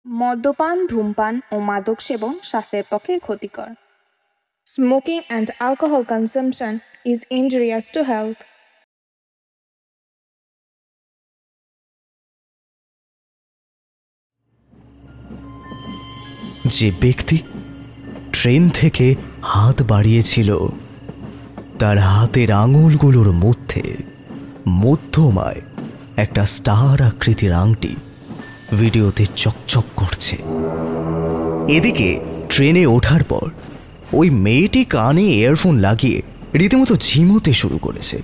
মদ্যপান, ধূমপান ও মাদক সেবন স্বাস্থ্যের পক্ষে ক্ষতিকর। Smoking and alcohol consumption is injurious to health. যে ব্যক্তি ট্রেন থেকে হাত বাড়িয়েছিল তার হাতের আঙুলগুলোর মধ্যে মধ্যমায় একটা স্টার আকৃতির আংটি ভিডিওতে চকচক করছে। এদিকে ট্রেনে ওঠার পর ওই মেয়েটি কানে ইয়ারফোন লাগিয়ে রীতিমতো ঝিমোতে শুরু করেছে।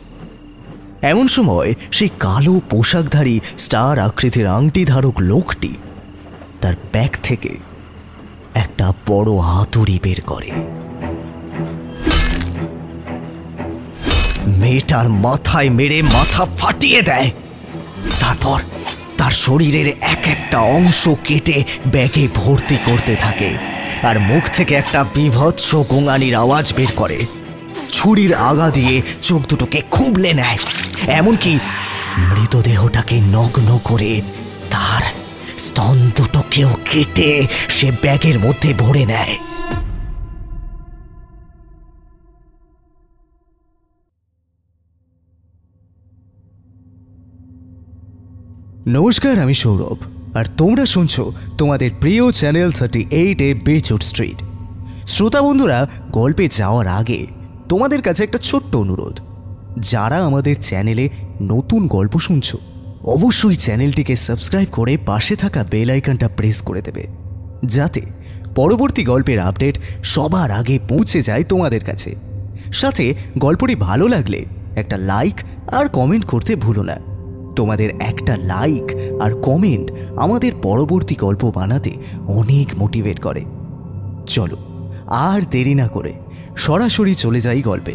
এমন সময় সেই কালো পোশাকধারী স্টার আকৃতির আংটি ধারক লোকটি তার ব্যাগ থেকে একটা বড় হাতুড়ি বের করে। মেয়েটার মাথায় মেরে মাথা ফাটিয়ে দেয়। তারপর তার শরীরের এক একটা অংশ কেটে ব্যাগে ভর্তি করতে থাকে আর মুখ থেকে একটা বীভৎস গোঙানির আওয়াজ বের করে। ছুরির আগা দিয়ে চোখ দুটোকে খুবলে নেয়, এমনকি মৃতদেহটাকে নগ্ন করে তার স্তন দুটোকেও কেটে সে ব্যাগের মধ্যে ভরে নেয়। নমস্কার, আমি সৌরভ আর তোমরা শুনছো তোমাদের প্রিয় চ্যানেল 38 বেচুট স্ট্রিট। শ্রোতা বন্ধুরা, গল্পে যাওয়ার আগে তোমাদের কাছে একটা ছোট্ট অনুরোধ। যারা আমাদের চ্যানেলে নতুন গল্প শুনছো অবশ্যই চ্যানেলটিকে সাবস্ক্রাইব করে পাশে থাকা বেল আইকনটা প্রেস করে দেবে, যাতে পরবর্তী গল্পের আপডেট সবার আগে পৌঁছে যায় তোমাদের কাছে। সাথে গল্পটি ভালো লাগলে একটা লাইক আর কমেন্ট করতে ভুলো না। তোমাদের একটা লাইক আর কমেন্ট আমাদের পরবর্তী গল্প বানাতে অনেক মোটিভেট করে। চলো আর দেরি না করে সরাসরি চলে যাই গল্পে।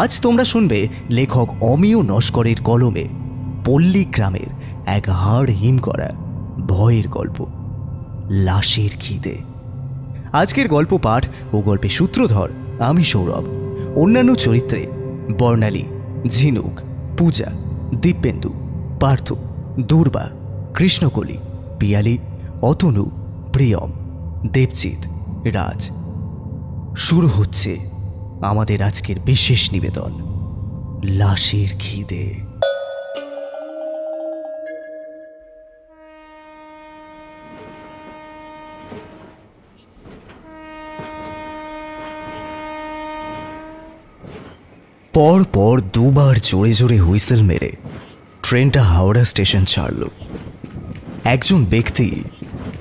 আজ তোমরা শুনবে লেখক অমিয় নস্করের কলমে পল্লী গ্রামের এক হাড় হিম করা ভয়ের গল্প, লাশের খিদে। আজকের গল্প পাঠ ও গল্পের সূত্রধর আমি সৌরভ। অন্যান্য চরিত্রে বর্ণালী, ঝিনুক, পূজা, দীপেন্দু, পার্থ, দুর্বা, কৃষ্ণকলি, পিয়ালি, অতনু, প্রিয়ম, দেবজিৎ, রাজ। শুরু হচ্ছে আমাদের আজকের বিশেষ নিবেদন, লাশের খিদে। পর পর দুবার জোরে জোরে হুইসেল মেরে ট্রেনটা হাওড়া স্টেশন ছাড়ল। একজন ব্যক্তি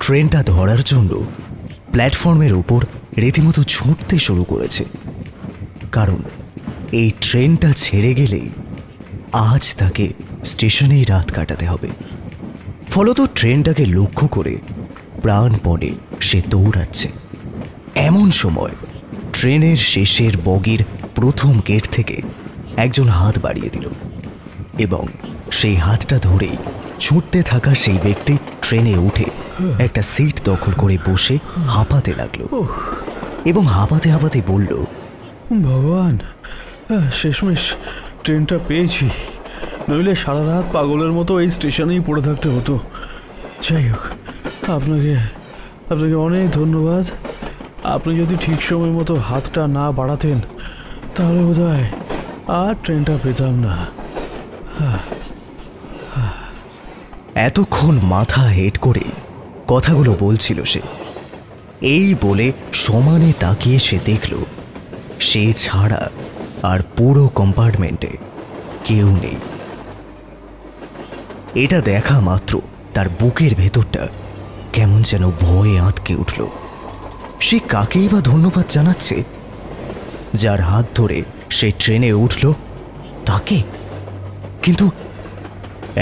ট্রেনটা ধরার জন্য প্ল্যাটফর্মের উপর রীতিমতো ছুটতে শুরু করেছে, কারণ এই ট্রেনটা ছেড়ে গেলেই আজ তাকে স্টেশনেই রাত কাটাতে হবে। ফলত ট্রেনটাকে লক্ষ্য করে প্রাণপণে সে দৌড়াচ্ছে। এমন সময় ট্রেনের শেষের বগির প্রথম গেট থেকে একজন হাত বাড়িয়ে দিল এবং সেই হাতটা ধরেই ছুটতে থাকা সেই ব্যক্তি ট্রেনে উঠে একটা সিট দখল করে বসে হাঁপাতে লাগলো এবং হাঁপাতে হাঁপাতে বলল, ভগবান, শেষমেশ ট্রেনটা পেয়েছি, নইলে সারা রাত পাগলের মতো এই স্টেশনেই পড়ে থাকতে হতো। যাই হোক, আপনাকে অনেক ধন্যবাদ। আপনি যদি ঠিক সময় মতো হাতটা না বাড়াতেন তাহলে বোধহয় আর ট্রেনটা পেতাম না। এতক্ষণ মাথা হেট করে কথাগুলো বলছিল সে। এই বলে সমানে তাকিয়ে সে দেখল সে ছাড়া আর পুরো কম্পার্টমেন্টে কেউ নেই। এটা দেখা মাত্র তার বুকের ভেতরটা কেমন যেন ভয়ে আঁতকে উঠল। সে কাকেই বা ধন্যবাদ জানাচ্ছে? যার হাত ধরে সে ট্রেনে উঠল তাকে। কিন্তু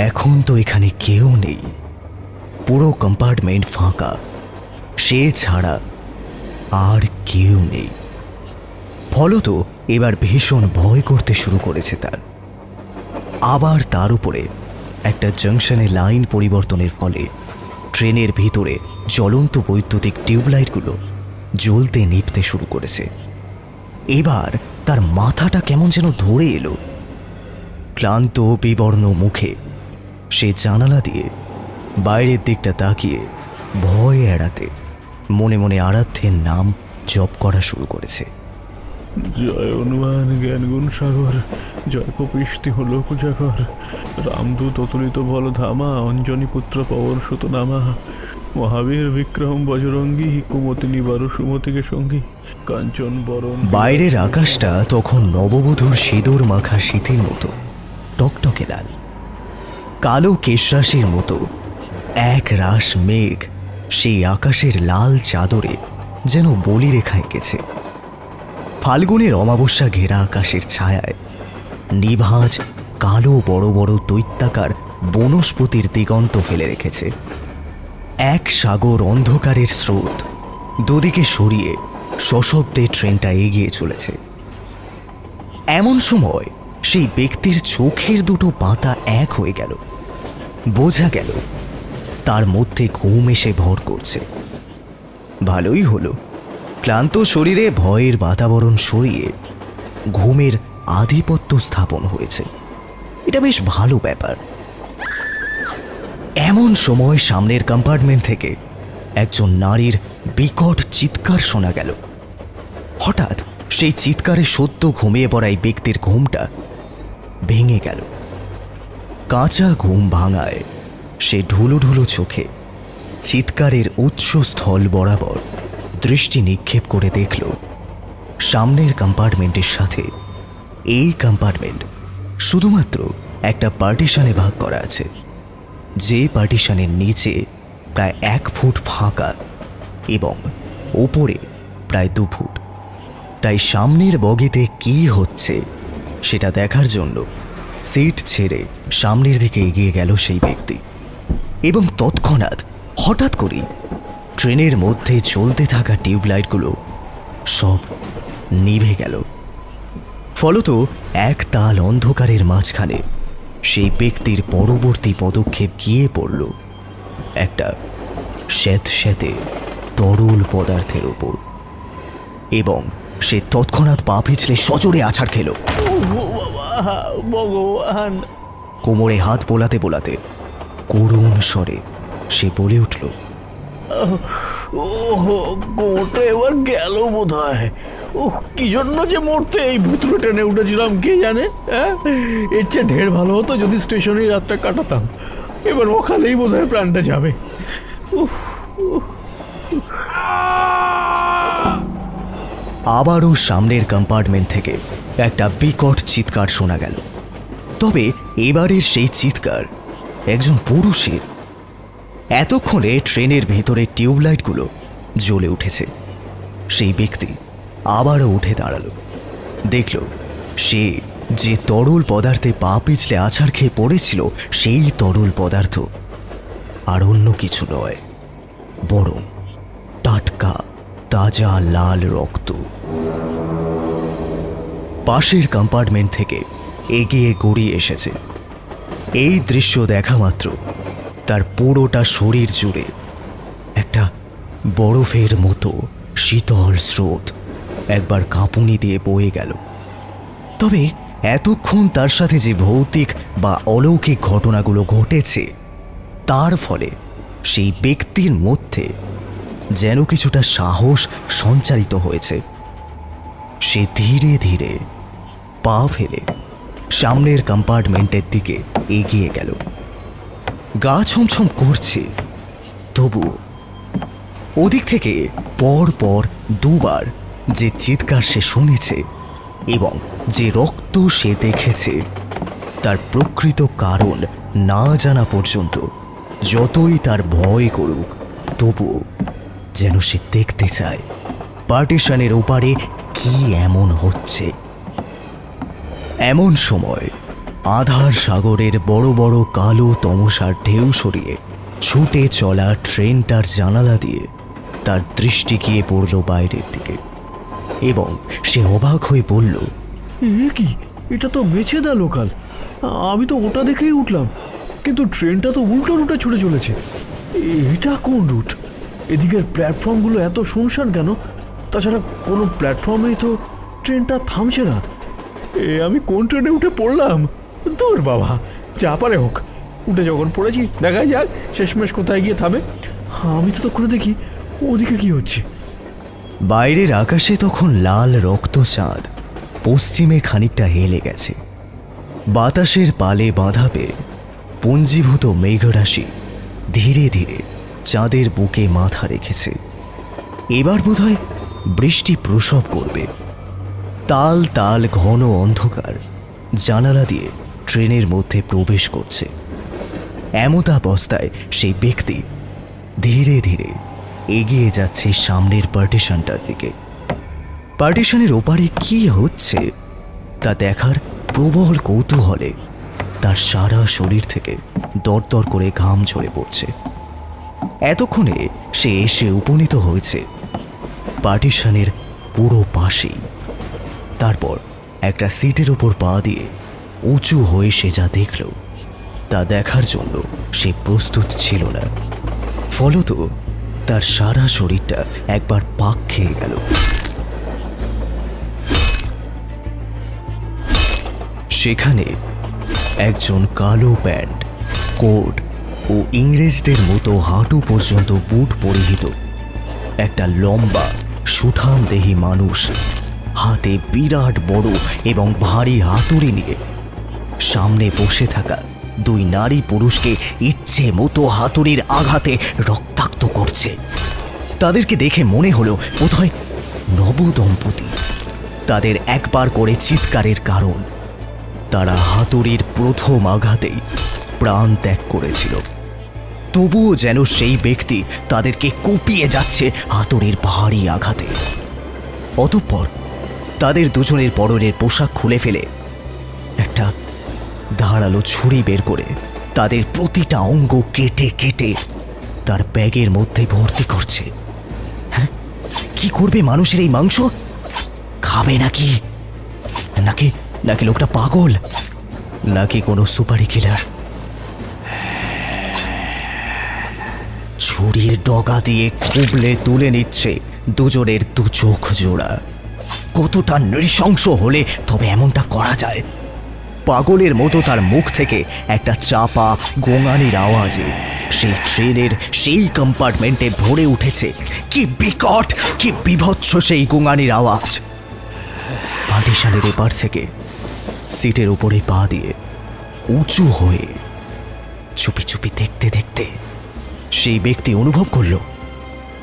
এখন তো এখানে কেউ নেই, পুরো কম্পার্টমেন্ট ফাঁকা, সে ছাড়া আর কেউ নেই। ফলত এবার ভীষণ ভয় করতে শুরু করেছে তার। আবার তার উপরে একটা জাংশনে লাইন পরিবর্তনের ফলে ট্রেনের ভিতরে জ্বলন্ত বৈদ্যুতিক টিউবলাইটগুলো জ্বলতে নিভতে শুরু করেছে। এবার তার মাথাটা কেমন যেন ধরে এলো। ক্লান্ত বিবর্ণ মুখে সে জানালা দিয়ে বাইরের দিকটা তাকিয়ে ভয় এড়াতে মনে মনে আরাধ্যের নাম জপ করা শুরু করেছে। জয় হনুমান জ্ঞানগুণ সাগর, জয় কপিষ্টি লোক জাগর, রামদূত অতুলিত বল ধামা, অঞ্জনী পুত্র পবন সুত নামা, মহাবীর বিক্রম বজরঙ্গী, কুমতি নিবার সুমতিকে সঙ্গী, কাঞ্চন বরণ। বাইরের আকাশটা তখন নববধূর সিঁদুর মাখা শীতের মতো টকটকে লাল। কালো কেশরাশির মতো এক রাশ মেঘ সেই আকাশের লাল চাদরে যেন বলিরেখা এঁকেছে। ফাল্গুনের অমাবস্যা ঘেরা আকাশের ছায়ায় নিভাঁজ কালো বড় বড় দৈত্যাকার বনস্পতির দিগন্ত ফেলে রেখেছে। এক সাগর অন্ধকারের স্রোত দুদিকে সরিয়ে সশব্দে ট্রেনটা এগিয়ে চলেছে। এমন সময় সেই ব্যক্তির চোখের দুটো পাতা এক হয়ে গেল। বোঝা গেল তার মধ্যে ঘুম এসে ভর করছে। ভালোই হলো, ক্লান্ত শরীরে ভয়ের বাতাবরণ সরিয়ে ঘুমের আধিপত্য স্থাপন হয়েছে। এটা বেশ ভালো ব্যাপার। এমন সময় সামনের কম্পার্টমেন্ট থেকে একজন নারীর বিকট চিৎকার শোনা গেল। হঠাৎ সেই চিৎকারে সদ্য ঘুমিয়ে পড়া এই ব্যক্তির ঘুমটা ভেঙে গেল। কাঁচা ঘুম ভাঙায় সে ঢুলো ঢুলো চোখে চিৎকারের উৎসস্থল বরাবর দৃষ্টি নিক্ষেপ করে দেখল সামনের কম্পার্টমেন্টের সাথে এই কম্পার্টমেন্ট শুধুমাত্র একটা পার্টিশনে ভাগ করা আছে, যে পার্টিশনের নিচে প্রায় 1 ফুট ফাঁকা এবং ওপরে প্রায় 2 ফুট। তাই সামনের বগিতে কি হচ্ছে সেটা দেখার জন্য সিট ছেড়ে সামনের দিকে এগিয়ে গেল সেই ব্যক্তি। এবং তৎক্ষণাৎ হঠাৎ করেই ট্রেনের মধ্যে চলতে থাকা টিউবলাইটগুলো সব নিভে গেল। ফলত এক তাল অন্ধকারের মাঝখানে সেই ব্যক্তির পরবর্তী পদক্ষেপ গিয়ে পড়ল একটা স্যাঁতস্যাঁতে তরল পদার্থের ওপর এবং সে তৎক্ষণাৎ পা পিছলে সজোরে আছাড় খেল। ভগবান! কোমরে হাত বোলাতে বোলাতে করুণ স্বরে সে বলে উঠল, কোমরটা এবার গেল বোধ হয়। কি জন্য যে মরতে এই ভুতুরে ট্রেনে উঠেছিলাম কে জানে। এর চেয়ে ঢের ভালো হতো যদি স্টেশনেই রাতটা কাটাতাম। এবার ওখানেই বোধ হয় প্রাণটা যাবে। আবারও সামনের কম্পার্টমেন্ট থেকে একটা বিকট চিৎকার শোনা গেল। তবে এবারের সেই চিৎকার একজন পুরুষের। এতক্ষণে ট্রেনের ভেতরে টিউবলাইটগুলো জ্বলে উঠেছে। সেই ব্যক্তি আবারও উঠে দাঁড়ালো। দেখল সে যে তরল পদার্থে পা পিছলে আছাড় খেয়ে পড়েছিল সেই তরল পদার্থ আর অন্য কিছু নয়, বরং টাটকা তাজা লাল রক্ত। পাশের কম্পার্টমেন্ট থেকে এগিয়ে গড়িয়ে এসেছে। এই দৃশ্য দেখা মাত্র তার পুরোটা শরীর জুড়ে একটা বরফের মতো শীতল স্রোত একবার কাঁপুনি দিয়ে বয়ে গেল। তবে এতক্ষণ তার সাথে যে ভৌতিক বা অলৌকিক ঘটনাগুলো ঘটেছে তার ফলে সেই ব্যক্তির মধ্যে যেন কিছুটা সাহস সঞ্চারিত হয়েছে। সে ধীরে ধীরে পা ফেলে সামনের কম্পার্টমেন্টের দিকে এগিয়ে গেল। গা ছমছম করছে, তবুও ওদিক থেকে পর পর দুবার যে চিৎকার সে শুনেছে এবং যে রক্ত সে দেখেছে তার প্রকৃত কারণ না জানা পর্যন্ত যতই তার ভয় করুক তবুও যেন সে দেখতে চায় পার্টিশনের ওপারে কি এমন হচ্ছে। এমন সময় আধার সাগরের বড় বড় কালো তমসার ঢেউ সরিয়ে ছুটে চলা ট্রেনটার জানালা দিয়ে তার দৃষ্টি গিয়ে পড়ল বাইরের দিকে এবং সে অবাক হয়ে বলল, এ কি, এটা তো মেছেদা লোকাল। আমি তো ওটা দেখেই উঠলাম, কিন্তু ট্রেনটা তো উল্টো রুটে ছুটে চলেছে। এটা কোন রুট? এদিকের প্ল্যাটফর্মগুলো এত শুনশান কেন? তাছাড়া কোনো প্ল্যাটফর্মেই তো ট্রেনটা থামছে না। আমি কোন ট্রেনে উঠে পড়লাম? তোর বাবা, যা পারে হোক, উঠে যখন পড়েছি দেখা যাক শেষমেশ কোথায় গিয়ে থামে। আমি তো করে দেখি ওদিকে কি হচ্ছে। বাইরের আকাশে তখন লাল রক্ত চাঁদ পশ্চিমে খানিকটা হেলে গেছে। বাতাসের পালে বাঁধা পেয়ে পুঞ্জীভূত মেঘরাশি ধীরে ধীরে চাঁদের বুকে মাথা রেখেছে। এবার বোধহয় বৃষ্টি প্রসব করবে। তাল তাল ঘন অন্ধকার জানালা দিয়ে ট্রেনের মধ্যে প্রবেশ করছে। এমতাবস্থায় সেই ব্যক্তি ধীরে ধীরে এগিয়ে যাচ্ছে সামনের পার্টিশনটার দিকে। পার্টিশনের ওপারে কি হচ্ছে তা দেখার প্রবল কৌতূহলে তার সারা শরীর থেকে দরদর করে ঘাম ঝরে পড়ছে। এতক্ষণে সে এসে উপনীত হয়েছে পার্টিশনের পুরো পাশেই। তারপর একটা সিটের ওপর পা দিয়ে উঁচু হয়ে সে যা দেখল তা দেখার জন্য সে প্রস্তুত ছিল না। ফলত তার সারা শরীরটা একবার পাক খেয়ে গেল। সেখানে একজন কালো প্যান্ট, কোট ও ইংরেজদের মতো হাঁটু পর্যন্ত বুট পরিহিত একটা লম্বা সুঠাম দেহী মানুষ হাতে বিরাট বড় এবং ভারী হাতুড়ি নিয়ে সামনে বসে থাকা দুই নারী পুরুষকে ইচ্ছে মতো হাতুড়ির আঘাতে রক্তাক্ত করছে। তাদেরকে দেখে মনে হলো বোধহয় নবদম্পতি। তাদের একবার করে চিৎকারের কারণ তারা হাতুড়ির প্রথম আঘাতেই প্রাণ ত্যাগ করেছিল। তবুও যেন সেই ব্যক্তি তাদেরকে কুপিয়ে যাচ্ছে হাতুড়ির ভারী আঘাতে। অতঃপর তাদের দুজনের পরনের পোশাক খুলে ফেলে একটা ধারালো ছুরি বের করে তাদের প্রতিটা অঙ্গ কেটে কেটে তার ব্যাগের মধ্যে ভর্তি করছে। হ্যাঁ, কি করবে মানুষের এই মাংস? খাবে নাকি নাকি নাকি লোকটা পাগল, নাকি কোনো সুপারি কিলার? ছুরির ডগা দিয়ে খুবলে তুলে নিচ্ছে দুজনের দু চোখ জোড়া। কতটা নৃশংস হলে তবে এমনটা করা যায়? পাগলের মতো তার মুখ থেকে একটা চাপা গোঙানির আওয়াজে সেই ট্রেনের সেই কম্পার্টমেন্টে ভরে উঠেছে। কি বিকট, কি বিভৎস সেই গোঙানির আওয়াজ! পার্টিশনের এপার থেকে সিটের উপরে পা দিয়ে উঁচু হয়ে চুপি চুপি দেখতে দেখতে সেই ব্যক্তি অনুভব করল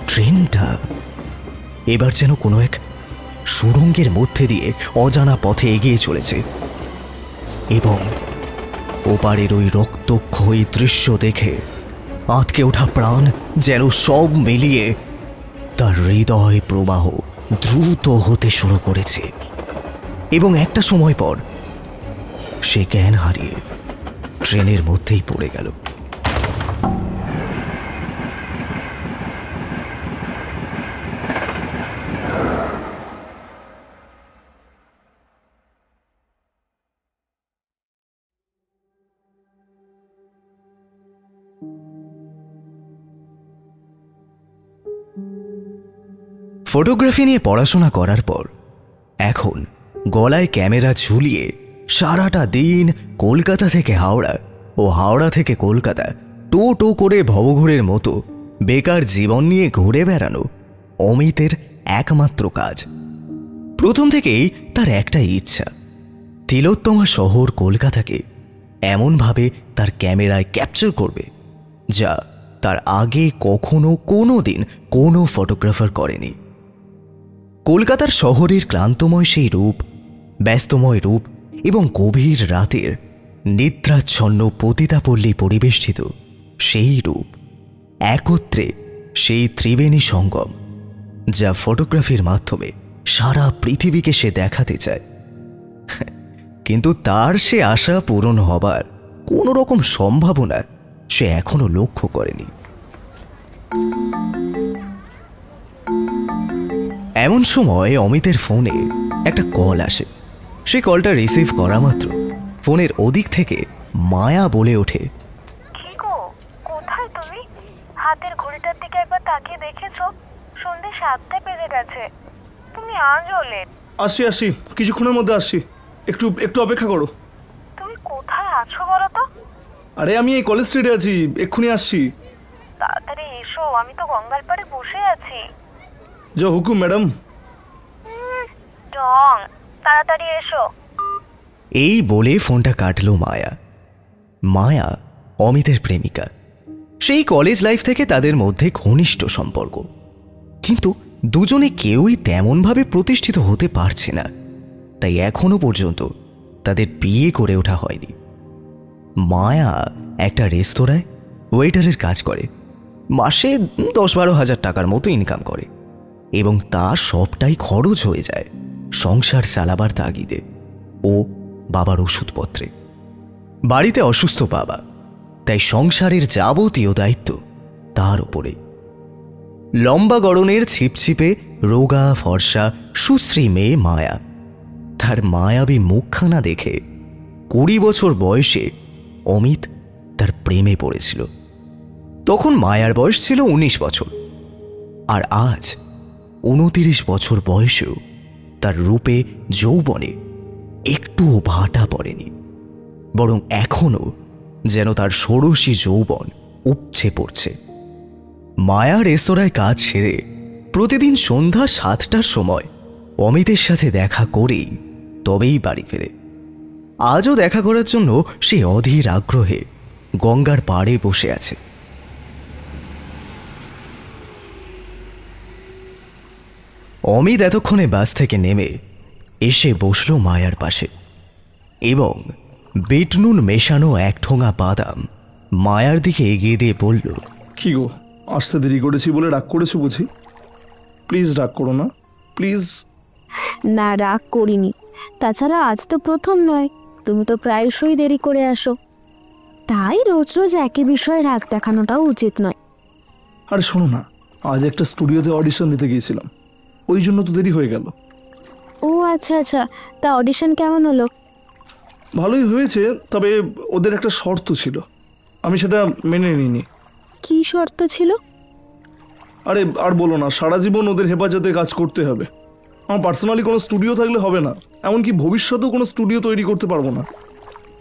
ট্রেনটা এবার যেন কোনো এক সুড়ঙ্গের মধ্যে দিয়ে অজানা পথে এগিয়ে চলেছে। এবং ওপারের ওই রক্তক্ষয়ী দৃশ্য দেখে আঁতকে ওঠা প্রাণ যেন সব মিলিয়ে তার হৃদয় প্রবাহ দ্রুত হতে শুরু করেছে। এবং একটা সময় পর সে জ্ঞান হারিয়ে ট্রেনের মধ্যেই পড়ে গেল। ফটোগ্রাফি নিয়ে পড়াশোনা করার পর এখন গলায় ক্যামেরা ঝুলিয়ে সারাটা দিন কলকাতা থেকে হাওড়া ও হাওড়া থেকে কলকাতা টো টো করে ভবঘুরের মতো বেকার জীবন নিয়ে ঘুরে বেড়ানো অমিতের একমাত্র কাজ। প্রথম থেকেই তার একটাই ইচ্ছা, তিলোত্তমা শহর কলকাতাকে এমনভাবে তার ক্যামেরায় ক্যাপচার করবে যা তার আগে কখনো কোনো দিন কোনো ফটোগ্রাফার করেনি। কলকাতার শহরের ক্লান্তময় সেই রূপ, ব্যস্তময় রূপ এবং গভীর রাতের নিদ্রাচ্ছন্ন পতিতাপল্লী পরিবেষ্টিত সেই রূপ একত্রে সেই ত্রিবেণী সঙ্গম যা ফটোগ্রাফির মাধ্যমে সারা পৃথিবীকে সে দেখাতে চায়। কিন্তু তার সে আশা পূরণ হবার কোনো রকম সম্ভাবনা সে এখনো লক্ষ্য করেনি। এমন সময় অমিতের ফোনে একটা কল আসে। সে কলটা রিসিভ করা মাত্র ফোনের ওদিক থেকে মায়া বলে ওঠে, কি গো, কোথায় তুমি? হাতের ঘড়িটার দিকে একবার তাকিয়ে দেখেছো? সন্ধ্যে 7টা বেজে গেছে। তুমি আজও লেট। আসছি কিছুক্ষণের মধ্যে আসছি, একটু অপেক্ষা করো। তুমি কোথায় আছো বলো তো? আরে আমি এই কলেজ স্ট্রিটে আছি, এক্ষুনি আসছি। তাড়াতাড়ি এসো আমি তো গঙ্গার পাড়ে বসে আছি। যা হুকুম ম্যাডাম। ঢং, তাড়াতাড়ি এসো। এই বলে ফোনটা কাটল মায়া। মায়া অমিতের প্রেমিকা। সেই কলেজ লাইফ থেকে তাদের মধ্যে ঘনিষ্ঠ সম্পর্ক, কিন্তু দুজনে কেউই তেমনভাবে প্রতিষ্ঠিত হতে পারছে না, তাই এখনো পর্যন্ত তাদের বিয়ে করে ওঠা হয়নি। মায়া একটা রেস্তোরাঁয় ওয়েটারের কাজ করে, মাসে 10-12 হাজার টাকার মতো ইনকাম করে, এবং তা সবটাই খরচ হয়ে যায় সংসার চালাবার তাগিদে ও বাবার ওষুধপত্রে। বাড়িতে অসুস্থ বাবা, তাই সংসারের যাবতীয় দায়িত্ব তার উপরে। লম্বা গড়নের ছিপছিপে রোগা ফর্সা সুশ্রী মেয়ে মায়া। তার মায়াবী মুখখানা দেখে 20 বছর বয়সে অমিত তার প্রেমে পড়েছিল। তখন মায়ার বয়স ছিল 19 বছর, আর আজ 29 বছর বয়সেও তার রূপে যৌবনে একটুও ভাটা পড়েনি, বরং এখনও যেন তার ষোড়শী যৌবন উপচে পড়ছে। মায়া রেস্তোরাঁয় কাজ সেরে প্রতিদিন সন্ধ্যা 7টার সময় অমিতের সাথে দেখা করেই তবেই বাড়ি ফেরে। আজও দেখা করার জন্য সে অধীর আগ্রহে গঙ্গার পাড়ে বসে আছে। অমিত এতক্ষণে বাস থেকে নেমে এসে বসল মায়ার পাশে এবং বিট নুন মেশানো 1 ঠোঙা বাদাম মায়ার দিকে এগিয়ে দিয়ে বলল, কি গো, আসতে দেরি করেছি বলে রাগ করেছো বুঝি? প্লিজ রাগ করো না, প্লিজ। না, রাগ করিনি। তাছাড়া আজ তো প্রথম নয়, তুমি তো প্রায়শই দেরি করে আসো, তাই রোজ রোজ একই বিষয়ে রাগ দেখানোটাও উচিত নয়। আরে শোনো না, আজ একটা স্টুডিওতে অডিশন দিতে গিয়েছিলাম, ওই জন্য তো দেরি হয়ে গেল। ও আচ্ছা আচ্ছা, তা অডিশন কেমন হলো? ভালোই হয়েছে, তবে ওদের একটা শর্ত ছিল, আমি সেটা মেনে নিইনি। কি শর্ত ছিল? আরে আর বলো না, সারা জীবন ওদের হেফাজতে কাজ করতে হবে। আমার পার্সোনালি কোনো স্টুডিও থাকলে হবে না, এমনকি ভবিষ্যতেও কোনো স্টুডিও তৈরি করতে পারবো না।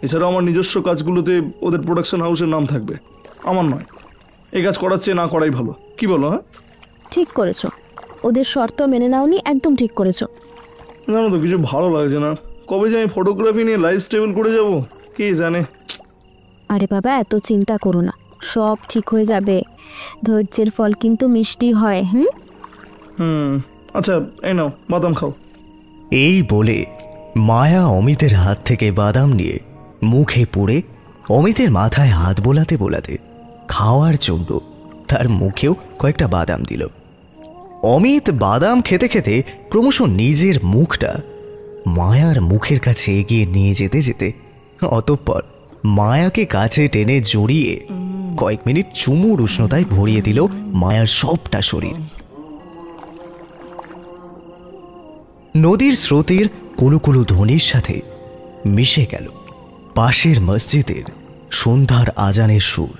এছাড়াও আমার নিজস্ব কাজগুলোতে ওদের প্রোডাকশন হাউসের নাম থাকবে, আমার নয়। এই কাজ করার চেয়ে না করাই ভালো, কি বলো? হ্যাঁ, ঠিক করেছো, ওদের শর্ত মেনে নাওনি, একদম ঠিক করেছো। জানো তো, কিছু ভালো লাগছে না। কবে যে আমি ফটোগ্রাফি নিয়ে লাইফ স্টেবল করে যাব কে জানে। আরে বাবা, এত চিন্তা করো না, সব ঠিক হয়ে যাবে। ধৈর্যের ফল কিন্তু মিষ্টি হয়। আচ্ছা, এই নাও বাদাম খাও। এই বলে মায়া অমিতের হাত থেকে বাদাম নিয়ে মুখে পুড়ে অমিতের মাথায় হাত বোলাতে বোলাতে খাওয়ার জন্য তার মুখেও কয়েকটা বাদাম দিল। অমিত বাদাম খেতে খেতে ক্রমশ নিজের মুখটা মায়ার মুখের কাছে এগিয়ে নিয়ে যেতে যেতে অতঃপর মায়াকে কাছে টেনে জড়িয়ে কয়েক মিনিট চুমুর উষ্ণতায় ভরিয়ে দিল মায়ার সবটা শরীর। নদীর স্রোতের কুলুকুলু ধ্বনির সাথে মিশে গেল পাশের মসজিদের সন্ধ্যার আজানের সুর।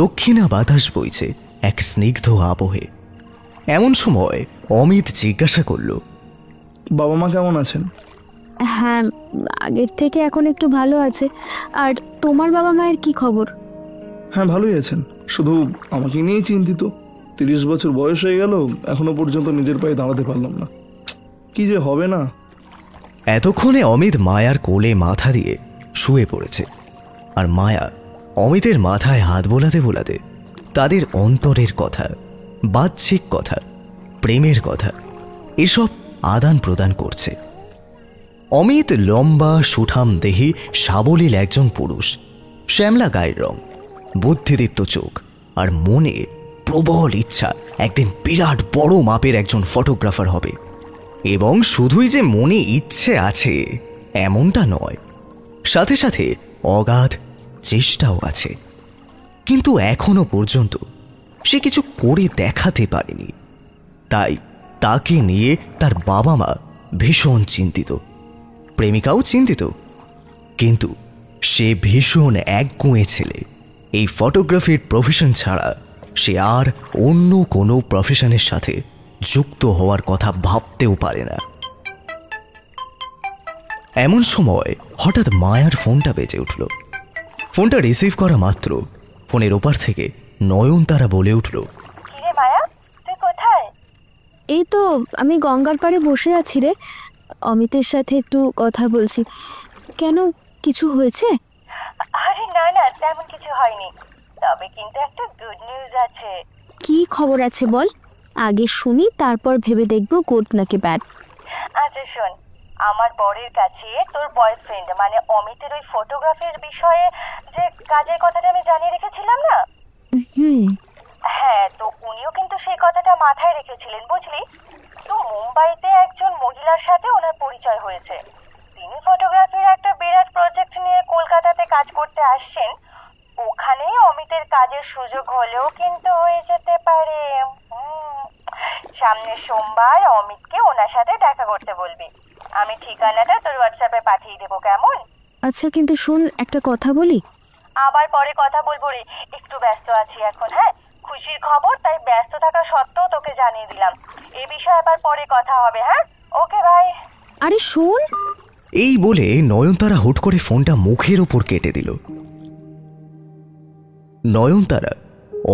দক্ষিণা বাতাস বইছে এক স্নিগ্ধ আবহে। এমন সময় অমিত জিজ্ঞাসা করল, বাবা মা কেমন আছেন? হ্যাঁ, আগের থেকে এখন একটু ভালো আছে। আর তোমার বাবা মায়ের কি খবর? হ্যাঁ, ভালোই আছেন, শুধু আমাকে নিয়েই চিন্তিত। 30 বছর বয়স হয়ে গেল, এখনো পর্যন্ত নিজের পায়ে দাঁড়াতে পারলাম না, কি যে হবে না। এতক্ষণে অমিত মায়ার কোলে মাথা দিয়ে শুয়ে পড়েছে, আর মায়া অমিতের মাথায় হাত বোলাতে বোলাতে তাদের অন্তরের কথা, বাহ্যিক কথা, প্রেমের কথা এসব আদান প্রদান করছে। অমিত লম্বা সুঠাম দেহি সাবলীল একজন পুরুষ, শ্যামলা গায়ের রং, বুদ্ধিদীপ্ত চোখ, আর মনে প্রবল ইচ্ছা একদিন বিরাট বড় মাপের একজন ফটোগ্রাফার হবে। এবং শুধুই যে মনে ইচ্ছে আছে এমনটা নয়, সাথে সাথে অগাধ চেষ্টাও আছে, কিন্তু এখনো পর্যন্ত সে কিছু করে দেখাতে পারেনি। তাই তাকে নিয়ে তার বাবা মা ভীষণ চিন্তিত, প্রেমিকাও চিন্তিত, কিন্তু সে ভীষণ একগুঁয়ে ছেলে। এই ফটোগ্রাফির প্রফেশন ছাড়া সে আর অন্য কোনো প্রফেশনের সাথে যুক্ত হওয়ার কথা ভাবতেও পারে না। এমন সময় হঠাৎ মায়ার ফোনটা বেজে উঠল। ফোনটা রিসিভ করা মাত্র ফোনের ওপার থেকে নয়নতারা বলে উঠল, কিরে মায়া, তুই কোথায়? এই তো আমি গঙ্গার পাড়ে বসে আছি রে, অমিতের সাথে একটু কথা বলছি। কেন, কিছু হয়েছে? আরে না না, তেমন কিছু হয়নি, তবে কিন্তু একটা গুড নিউজ আছে। কি খবর আছে বল, আগে শুনি, তারপর ভেবে দেখবো গুড নাকি ব্যাড। আচ্ছা শোন, আমার বরের কাছে তোর বয়ফ্রেন্ড মানে অমিতের ওই ফটোগ্রাফির বিষয়ে যে কাজের কথাটা আমি জানিয়ে রেখেছিলাম না, হ্যাঁ, তো উনিও কিন্তু সেই কথাটা মাথায় রেখেছিলেন, বুঝলি? তো মুম্বাইতে একজন মহিলার সাথে ওনার পরিচয় হয়েছে। তিনি ফটোগ্রাফির একটা বিরাট প্রজেক্ট নিয়ে কলকাতাতে কাজ করতে আসছেন। ওখানেই অমিতের কাজের সুযোগ হলেও কিন্তু হয়ে যেতে পারে। সামনের সোমবার অমিতকে ওনার সাথে দেখা করতে বলবি। আমি ঠিকানাটা তোর হোয়াটসঅ্যাপে পাঠিয়ে দেবো, কেমন? আচ্ছা, কিন্তু শোন, একটা কথা বলি। আবার পরে কথা বলবো রে, একটু ব্যস্ত আছি এখন। হ্যাঁ, খুশির খবর, তাই ব্যস্ত থাকা সত্ত্বেও তোকে জানিয়ে দিলাম। এ বিষয়ে আবার পরে কথা হবে। হ্যাঁ, ওকে, বাই। আরে শোন। এই বলে নয়নতারা হুট করে ফোনটা মুখের ওপর কেটে দিল। নয়নতারা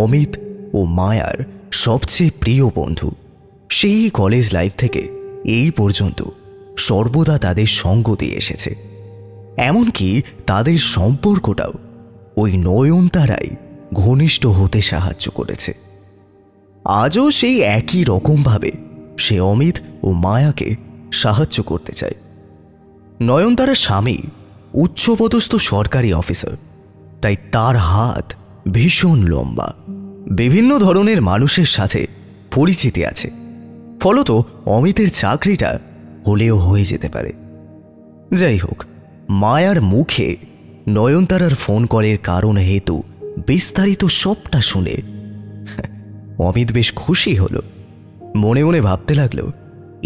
অমিত ও মায়ার সবচেয়ে প্রিয় বন্ধু। সেই কলেজ লাইফ থেকে এই পর্যন্ত সর্বদা তাদের সঙ্গ দিয়ে এসেছে। এমনকি তাদের সম্পর্কটাও ওই নয়নতারাই ঘনিষ্ঠ হতে সাহায্য করেছে। আজও সেই একই রকমভাবে সে অমিত ও মায়াকে সাহায্য করতে চায়। নয়নতারার স্বামী উচ্চপদস্থ সরকারি অফিসার, তাই তার হাত ভীষণ লম্বা, বিভিন্ন ধরনের মানুষের সাথে পরিচিতি আছে। ফলত অমিতের চাকরিটা হলেও হয়ে যেতে পারে। যাই হোক, মায়ার মুখে নয়নতারার ফোন কলের কারণ হেতু বিস্তারিত সবটা শুনে অমিত বেশ খুশি হলো। মনে মনে ভাবতে লাগলো,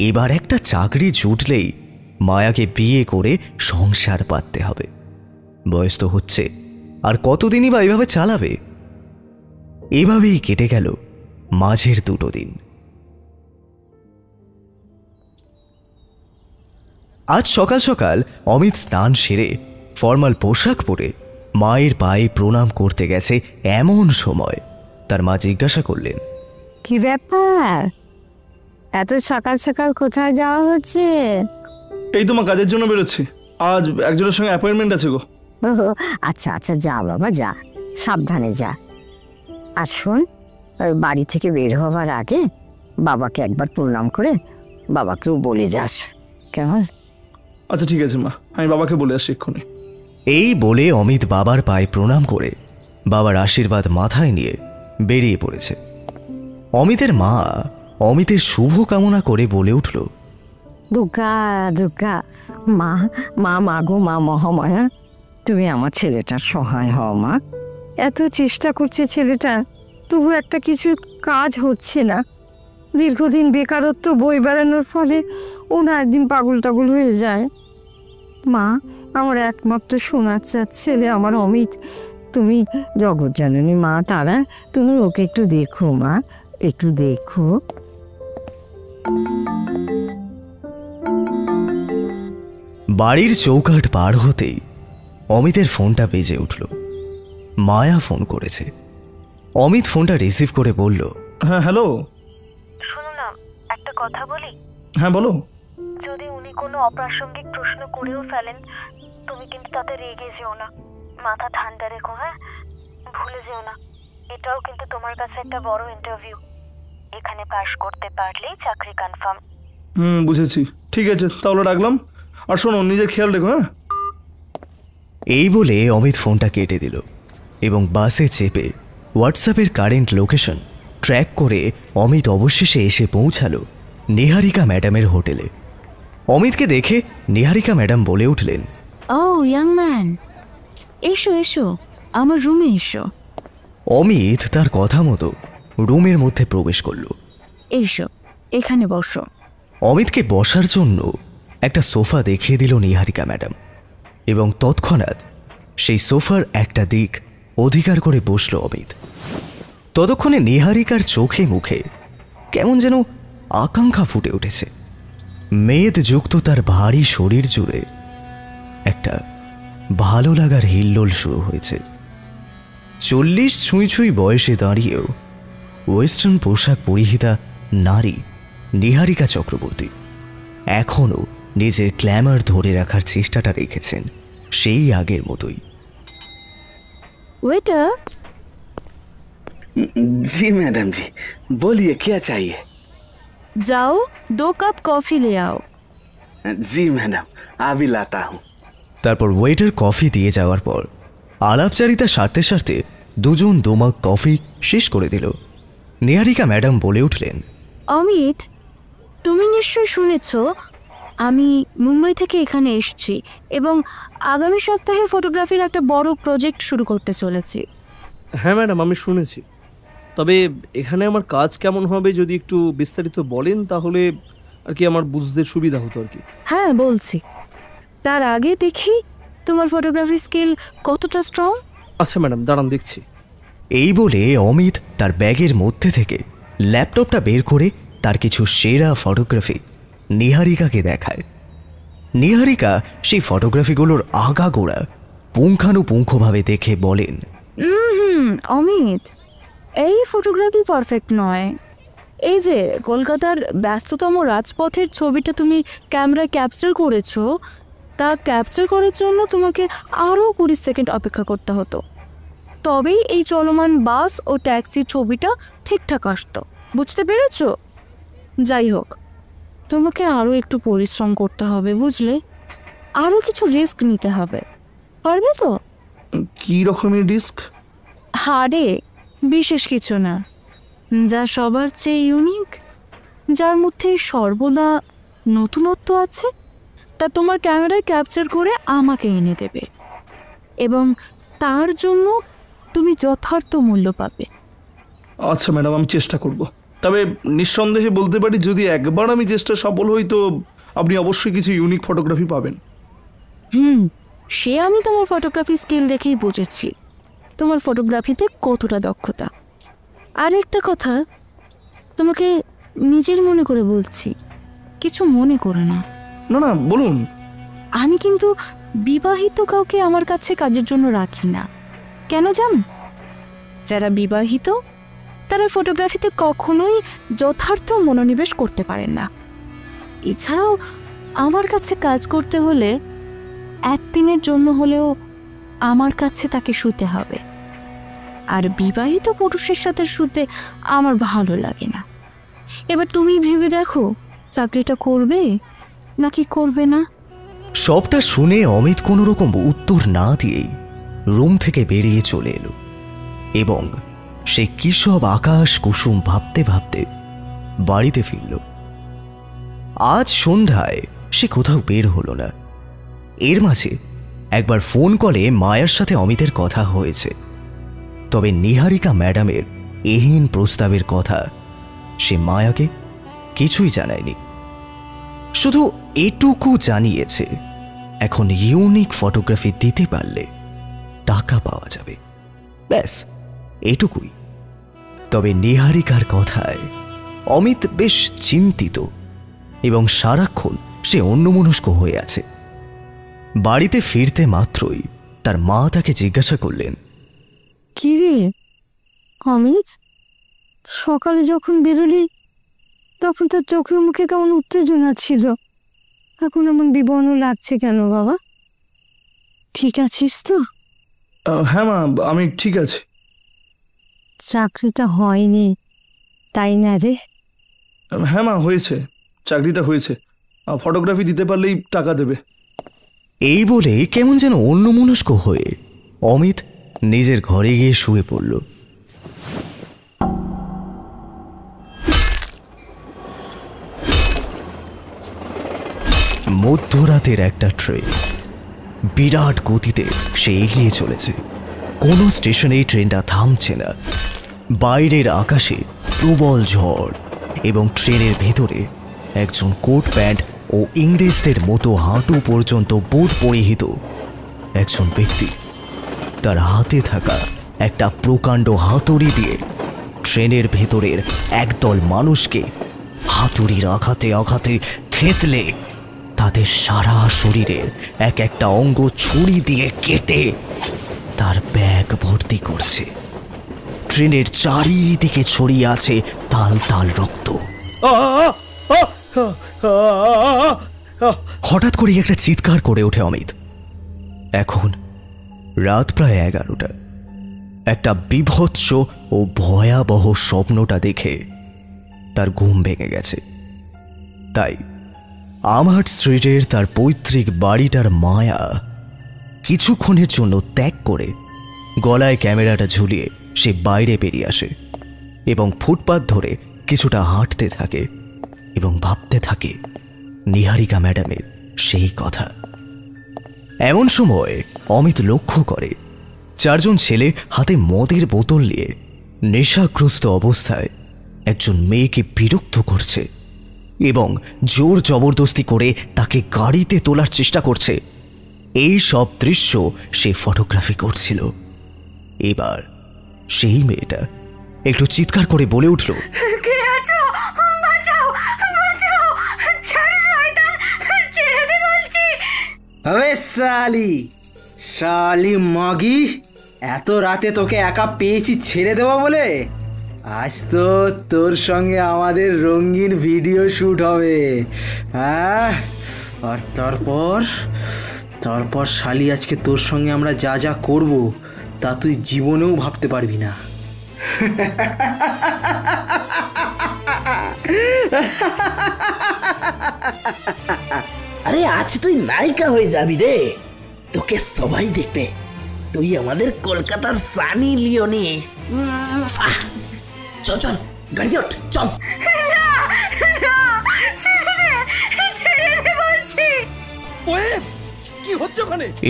এবার একটা চাকরি জুটলেই মায়াকে বিয়ে করে সংসার পাততে হবে। বয়স তো হচ্ছে, আর কতদিনই বা এভাবে চালাবে। এভাবেই কেটে গেল মাঝের 2 দিন। আজ সকাল সকাল অমিত স্নান সেরে ফর্মাল পোশাক পরে মায়ের পায়ে প্রণাম করতে গেছে। এমন সময় তার মা জিজ্ঞাসা করলেন, কি ব্যাপার, এত সকাল সকাল কোথায় যাওয়া হচ্ছে? এই তোমার কাজের জন্য বেরোচ্ছি, আজ একজনের সঙ্গে অ্যাপয়েন্টমেন্ট আছে গো। ও আচ্ছা আচ্ছা, যা বাবা যা, সাবধানে যা। আর শোন, বাড়ি থেকে বের হওয়ার আগে বাবাকে একবার প্রণাম করে বাবাকেও বলে যাস, কেমন? আচ্ছা ঠিক আছে মা, আমি বাবাকে বলে আসছি এক্ষুনি। এই বলে অমিত বাবার পায়ে প্রণাম করে বাবার আশীর্বাদ মাথায় নিয়ে বেরিয়ে পড়েছে। অমিতের মা অমিতের শুভ কামনা করে বলে উঠল, দুর্গা দুর্গা, মা মা মা গো মা মহামায়া, তুমি আমার ছেলেটার সহায় হও মা। এত চেষ্টা করছে ছেলেটা, তবু একটা কিছু কাজ হচ্ছে না। দীর্ঘদিন বেকারত্ব বই বেড়ানোর ফলে ও না একদিন পাগল টাগল হয়ে যায়। মা, আমার একমাত্র সোনার ছেলে আমার অমিত, তুমি জগৎ জাননী মা তারা, তুমি ওকে একটু দেখো মা, একটু দেখো। বাড়ির চৌকাঠ পার হতেই অমিতের ফোনটা বেজে উঠল। মায়া ফোন করেছে। অমিত ফোনটা রিসিভ করে বলল, হ্যাঁ হ্যালো। শোনো না, একটা কথা বলি। হ্যাঁ বলো। যদি উনি কোনো অপ্রাসঙ্গিক প্রশ্ন করেও ফেলেন, তুমি কিন্তু তাতে রেগে যেও না, মাথা ঠান্ডা রেখো। হ্যাঁ, ভুলে যেও না, এটাও কিন্তু তোমার কাছে একটা বড় ইন্টারভিউ। এখানে পাশ করতে পারলেই চাকরি কনফার্ম। বুঝেছি, ঠিক আছে তাহলে রাখলাম। আর শোনো, নিজের খেয়াল রেখো। হ্যাঁ। এই বলে অমিত ফোনটা কেটে দিল এবং বাসে চেপে হোয়াটসঅ্যাপের কারেন্ট লোকেশন ট্র্যাক করে অমিত অবশেষে এসে পৌঁছালো নিহারিকা ম্যাডামের হোটেলে। অমিতকে দেখে নিহারিকা ম্যাডাম বলে উঠলেন, ও ইয়াং ম্যান, এসো এসো, আমার রুমে এসো। অমিত তার কথা মতো রুমের মধ্যে প্রবেশ করল। এসো, এখানে বসো। অমিতকে বসার জন্য একটা সোফা দেখিয়ে দিল নিহারিকা ম্যাডাম এবং তৎক্ষণাৎ সেই সোফার একটা দিক অধিকার করে বসল অমিত। ততক্ষণে নিহারিকার চোখে মুখে কেমন যেন আকাঙ্ক্ষা ফুটে উঠেছে। মেদযুক্ত তার ভারী শরীর জুড়ে একটা ভালো লাগার হিল্লোল শুরু হয়েছে। 40 ছুঁই ছুঁই বয়সে দাঁড়িয়েও ওয়েস্টার্ন পোশাক পরিহিতা নারী নিহারিকা চক্রবর্তী এখনও নিজের গ্ল্যামার ধরে রাখার চেষ্টাটা রেখেছেন সেই আগের মতোই। ওয়েটার। जी मैडम जी, बोलिए क्या चाहिए? जाओ 2 कप कॉफी ले आओ। जी मैडम, अभी लाता हूँ। তারপর ওয়েটার কফি দিয়ে যাওয়ার পর আলাপচারিতা সারতে সারতে দুজন দোমাক কফি শেষ করে দিল। নিহারিকা ম্যাডাম বলে উঠলেন, অমিত, তুমি নিশ্চয়ই শুনেছ আমি মুম্বাই থেকে এখানে এসেছি এবং আগামী সপ্তাহে ফটোগ্রাফির একটা বড় প্রজেক্ট শুরু করতে চলেছি। হ্যাঁ ম্যাডাম, আমি শুনেছি। তবে এখানে আমার কাজ কেমন হবে যদি একটু বিস্তারিত বলেন তাহলে আর কি আমার বুঝতে সুবিধা হতো আর কি। হ্যাঁ বলছি, তার আগে দেখি তোমার ফটোগ্রাফি স্কিল কতটা স্ট্রং। আচ্ছা ম্যাডাম, দাঁড়ান দেখছি। এই বলে অমিত তার ব্যাগের মধ্যে থেকে ল্যাপটপটা বের করে তার কিছু সেরা ফটোগ্রাফি নিহারিকাকে দেখায়। নিহারিকা সেই ফটোগ্রাফিগুলোর আগাগোড়া পুঙ্খানুপুঙ্খভাবে দেখে বলেন, অমিত, এই ফটোগ্রাফি পারফেক্ট নয়। এই যে কলকাতার ব্যস্ততম রাজপথের ছবিটা তুমি ক্যামেরায় ক্যাপচার করেছো, তা ক্যাপচার করার জন্য তোমাকে আরও 20 সেকেন্ড অপেক্ষা করতে হতো, তবেই এই চলমান বাস ও ট্যাক্সির ছবিটা ঠিকঠাক আসতো। বুঝতে পেরেছো? যাই হোক, তোমাকে আরও একটু পরিশ্রম করতে হবে, বুঝলে? আরও কিছু রিস্ক নিতে হবে, পারবে তো? কী রকমের রিস্ক? হারে বিশেষ কিছু না, যা সবার চেয়ে ইউনিক, যার মধ্যে সর্বদা নতুনত্ব আছে, তা তোমার ক্যামেরায় ক্যাপচার করে আমাকে এনে দেবে এবং তার জন্য তুমি যথার্থ মূল্য পাবে। আচ্ছা ম্যাডাম, আমি চেষ্টা করব। তবে নিঃসন্দেহে বলতে পারি যদি একবার আমি চেষ্টা সফল হই তো আপনি অবশ্যই কিছু ইউনিক ফটোগ্রাফি পাবেন। সে আমি তোমার ফটোগ্রাফি স্কিল দেখেই বুঝেছি তোমার ফটোগ্রাফিতে কতটা দক্ষতা। আর একটা কথা তোমাকে নিজের মনে করে বলছি, কিছু মনে করে না। না না, বলুন। আমি কিন্তু বিবাহিত কাউকে আমার কাছে কাজের জন্য রাখি না। কেন জানো? যারা বিবাহিত তারা ফটোগ্রাফিতে কখনোই যথার্থ মনোনিবেশ করতে পারেন না। এছাড়াও আমার কাছে কাজ করতে হলে 1 দিনের জন্য হলেও আমার কাছে তাকে শুতে হবে, আর বিবাহিত পুরুষের সাথে শুতে আমার ভালো লাগে না। এবার তুমি ভেবে দেখো, চাকরিটা করবে নাকি করবে না? সবটা শুনে অমিত কোনো রকম উত্তর না দিয়েই রুম থেকে বেরিয়ে চলে এলো এবং সে কি সব আকাশ কুসুম ভাবতে ভাবতে বাড়িতে ফিরল। আজ সন্ধ্যায় সে কোথাও বের হলো না। এর মাঝে একবার ফোন কলে মায়ার সাথে অমিতের কথা হয়েছে, তবে নিহারিকা ম্যাডামের এহীন প্রস্তাবের কথা সে মায়াকে কিছুই জানায়নি। শুধু এটুকু জানিয়েছে এখন ইউনিক ফটোগ্রাফি দিতে পারলে টাকা পাওয়া যাবে, ব্যাস এটুকুই। তবে নিহারিকার কথায় অমিত বেশ চিন্তিত এবং সারাক্ষণ সে অন্যমনস্ক হয়ে আছে। বাড়িতে ফিরতে মাত্রই তার মা তাকে জিজ্ঞাসা করলেন, কি রে অমিত, সকালে যখন বেরোলি তখন তোর চোখে মুখে কেমন উত্তেজনা ছিল, এখন এমন বিবর্ণ লাগছে কেন বাবা? ঠিক আছিস তো? হ্যাঁ মা, আমি ঠিক আছি। চাকরিটা হয়নি তাই না রে? হ্যাঁ মা, হয়েছে, চাকরিটা হয়েছে। ফটোগ্রাফি দিতে পারলেই টাকা দেবে। এই বলে কেমন যেন অন্যমনস্ক হয়ে অমিত নিজের ঘরে গিয়ে শুয়ে পড়ল। মধ্যরাতের একটা ট্রেন বিরাট গতিতে সে এগিয়ে চলেছে। কোনো স্টেশনেই ট্রেনটা থামছে না। বাইরের আকাশে প্রবল ঝড় এবং ট্রেনের ভেতরে একজন কোট প্যান্ট ও ইংরেজদের মতো হাঁটু পর্যন্ত বুট পরিহিত একজন ব্যক্তি তার হাতে থাকা একটা প্রকাণ্ড হাতুড়ি দিয়ে ট্রেনের ভেতরের একদল মানুষকে হাতুড়ির আঘাতে আঘাতে থেতলে তাদের সারা শরীরের এক একটা অঙ্গ ছুরি দিয়ে কেটে তার ব্যাগ ভর্তি করছে। ট্রেনের চারিদিকে ছড়িয়ে আছে তাল তাল রক্ত। হঠাৎ করে একটা চিৎকার করে ওঠে অমিত। এখন রাত প্রায় 11টা। একটা বিভৎস ও ভয়াবহ স্বপ্নটা দেখে তার ঘুম ভেঙে গেছে। তাই আমহার্ট স্ট্রিটের তার পৈতৃক বাড়িটার মায়া কিছুক্ষণের জন্য ত্যাগ করে গলায় ক্যামেরাটা ঝুলিয়ে সে বাইরে বেরিয়ে আসে এবং ফুটপাত ধরে কিছুটা হাঁটতে থাকে এবং ভাবতে থাকে নিহারিকা ম্যাডামের সেই কথা। এমন সময় অমিত লক্ষ্য করে 4 জন ছেলে হাতে মদের বোতল নিয়ে নেশাগ্রস্ত অবস্থায় একজন মেয়েকে বিরক্ত করছে এবং জোর জবরদস্তি করে তাকে গাড়িতে তোলার চেষ্টা করছে। এই সব দৃশ্য সে ফটোগ্রাফি করছিল। এবার সেই মেয়েটা একটু চিৎকার করে বলে উঠল, কে আছো? বাঁচাও, বাঁচাও, ছাড় শয়তান, ছেড়ে দে বলছি। আবে শালি, শালি মাগি, এত রাতে তোকে একা পেয়েছি ছেড়ে দেবো বলে? আজ তো তোর সঙ্গে আমাদের রঙিন ভিডিও শুট হবে। হ্যাঁ, আর তারপর শালি আজকে তোর সঙ্গে আমরা যা যা করব তা তুই জীবনেও ভাবতে পারবি না। আরে আজ তুই নায়িকা হয়ে যাবি রে, তোকে সবাই দেখবে। তুই আমাদের কলকাতার সানি লিওনি। চল চল, গাড়িতে ওঠ, চল।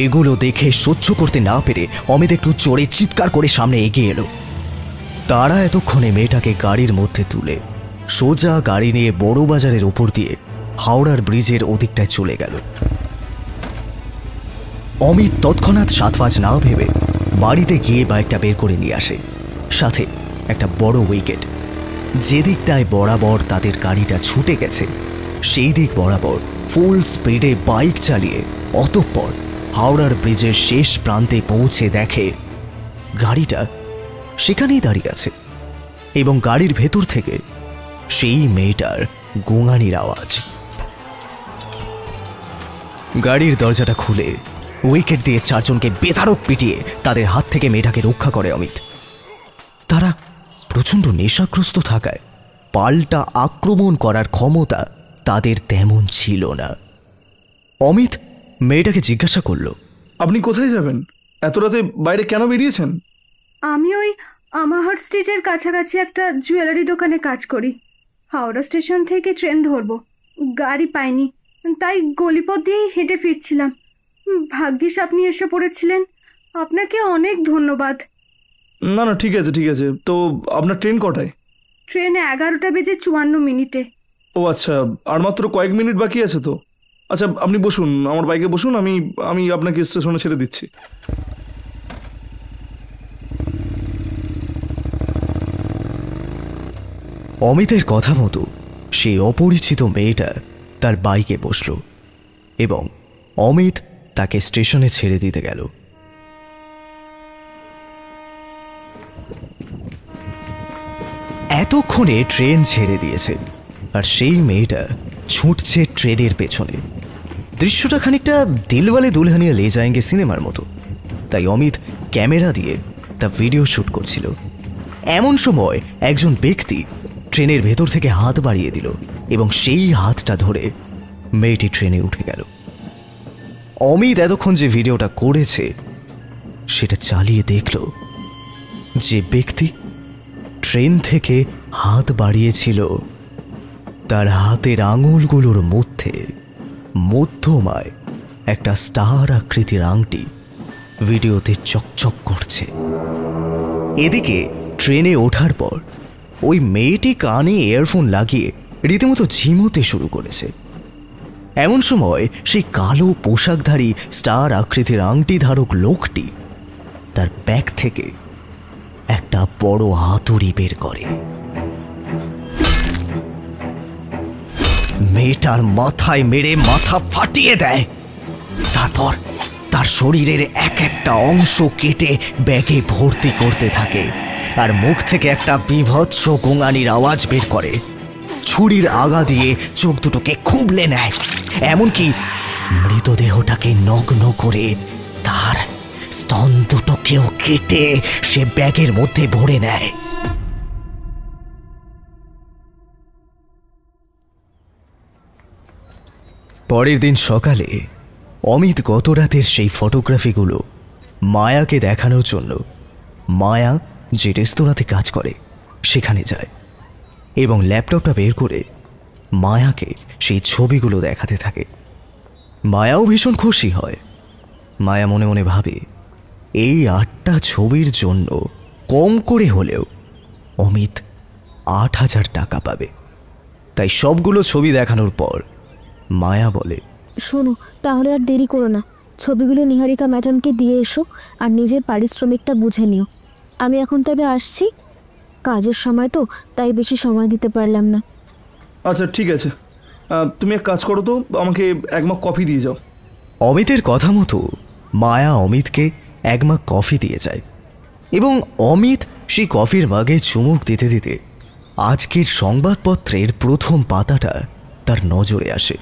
এগুলো দেখে সহ্য করতে না পেরে অমিত একটু জোরে চিৎকার করে সামনে এগিয়ে এলো। তারা এতক্ষণে মেয়েটাকে গাড়ির মধ্যে তুলে সোজা গাড়ি নিয়ে বড় বাজারের উপর দিয়ে হাওড়ার ব্রিজের ওদিকটায় চলে গেল। অমিত তৎক্ষণাৎ 7-5 না ভেবে বাড়িতে গিয়ে বাইকটা বের করে নিয়ে আসে, সাথে একটা বড় উইকেট। যে দিকটায় বরাবর তাদের গাড়িটা ছুটে গেছে সেই দিক বরাবর ফুল স্পিডে বাইক চালিয়ে অতঃপর হাওড়ার ব্রিজের শেষ প্রান্তে পৌঁছে দেখে গাড়িটা সেখানেই দাঁড়িয়ে আছে এবং গাড়ির ভেতর থেকে সেই মেয়েটার গোঙানির আওয়াজ। গাড়ির দরজাটা খুলে উইকেট দিয়ে 4 জনকে বেধড়ক পিটিয়ে তাদের হাত থেকে মেয়েটাকে রক্ষা করে অমিত। তারা প্রচণ্ড নেশাগ্রস্ত থাকায় পাল্টা আক্রমণ করার ক্ষমতা তাদের তেমন ছিল না। অমিত মেয়েটাকে জিজ্ঞাসা করল, আপনি কোথায় যাবেন? এত রাতে বাইরে কেন বেরিয়েছেন? আমি ওই আমহার্ট স্ট্রিটের কাছাকাছি একটা জুয়েলারি দোকানে কাজ করি। হাওড়া স্টেশন থেকে ট্রেন ধরবো, গাড়ি পাইনি, তাই গলিপথ দিয়েই হেঁটে ফিরছিলাম। ভাগ্যিস আপনি এসে পড়েছিলেন, আপনাকে অনেক ধন্যবাদ। না না, ঠিক আছে ঠিক আছে। তো আপনার ট্রেন কটায়? ট্রেন 11:54। ও আচ্ছা, আর মাত্র কয়েক মিনিট বাকি আছে তো। আচ্ছা আপনি বসুন, আমার বাইকে বসুন, আমি আপনাকে স্টেশনে ছেড়ে দিচ্ছি। অমিতের কথা মতো সেই অপরিচিত মেয়েটা তার বাইকে বসল এবং অমিত তাকে স্টেশনে ছেড়ে দিতে গেল। এতক্ষণে ট্রেন ছেড়ে দিয়েছে আর সেই মেয়েটা ছুটছে ট্রেনের পেছনে। দৃশ্যটা খানিকটা দিলওয়ালে দুলহানিয়া লে যায়েঙ্গে সিনেমার মতো, তাই অমিত ক্যামেরা দিয়ে তা ভিডিও শ্যুট করছিল। এমন সময় একজন ব্যক্তি ট্রেনের ভেতর থেকে হাত বাড়িয়ে দিল এবং সেই হাতটা ধরে মেয়েটি ট্রেনে উঠে গেল। অমিত এতক্ষণ যে ভিডিওটা করেছে সেটা চালিয়ে দেখল যে ব্যক্তি ট্রেন থেকে হাত বাড়িয়েছিল তার হাতের আঙুলগুলোর মধ্যে মধ্যমায় একটা স্টার আকৃতির আংটি ভিডিওতে চকচক করছে। এদিকে ট্রেনে ওঠার পর ওই মেয়েটি কানে ইয়ারফোন লাগিয়ে রীতিমতো ঝিমোতে শুরু করেছে। এমন সময় সেই কালো পোশাকধারী স্টার আকৃতির আংটি ধারক লোকটি তার ব্যাগ থেকে একটা বড় হাতুড়ি বের করে। মেয়েটার মাথায় মেরে মাথা ফাটিয়ে দেয়। তারপর তার শরীরের এক একটা অংশ কেটে ব্যাগে ভর্তি করতে থাকে আর মুখ থেকে একটা বীভৎস গোঙানির আওয়াজ বের করে। ছুরির আগা দিয়ে চোখ দুটোকে খুবলে নেয়, এমনকি মৃতদেহটাকে নগ্ন করে তার স্তন দুটোকেও কেটে সে ব্যাগের মধ্যে ভরে নেয়। পরের দিন সকালে অমিত গত রাতের সেই ফটোগ্রাফিগুলো মায়াকে দেখানোর জন্য মায়া যে রেস্তোরাঁতে কাজ করে সেখানে যায় এবং ল্যাপটপটা বের করে মায়াকে সেই ছবিগুলো দেখাতে থাকে। মায়াও ভীষণ খুশি হয়। মায়া মনে মনে ভাবে এই 8টা ছবির জন্য কম করে হলেও অমিত 8,000 টাকা পাবে। তাই সবগুলো ছবি দেখানোর পর মায়া বলে, শোনো, তাহলে আর দেরি করো না, ছবিগুলো নিহারিকা ম্যাডামকে দিয়ে এসো আর নিজের পারিশ্রমিকটা বুঝে নিও। আমি এখন তবে আসছি, কাজের সময় তো, তাই বেশি সময় দিতে পারলাম না। আচ্ছা ঠিক আছে, তুমি এক কাজ করো তো, আমাকে 1 মগ কফি দিয়ে যাও। অমিতের কথা মতো মায়া অমিতকে 1 মগ কফি দিয়ে যায় এবং অমিত সেই কফির মাগে চুমুক দিতে দিতে আজকের সংবাদপত্রের প্রথম পাতাটা তার নজরে আসে।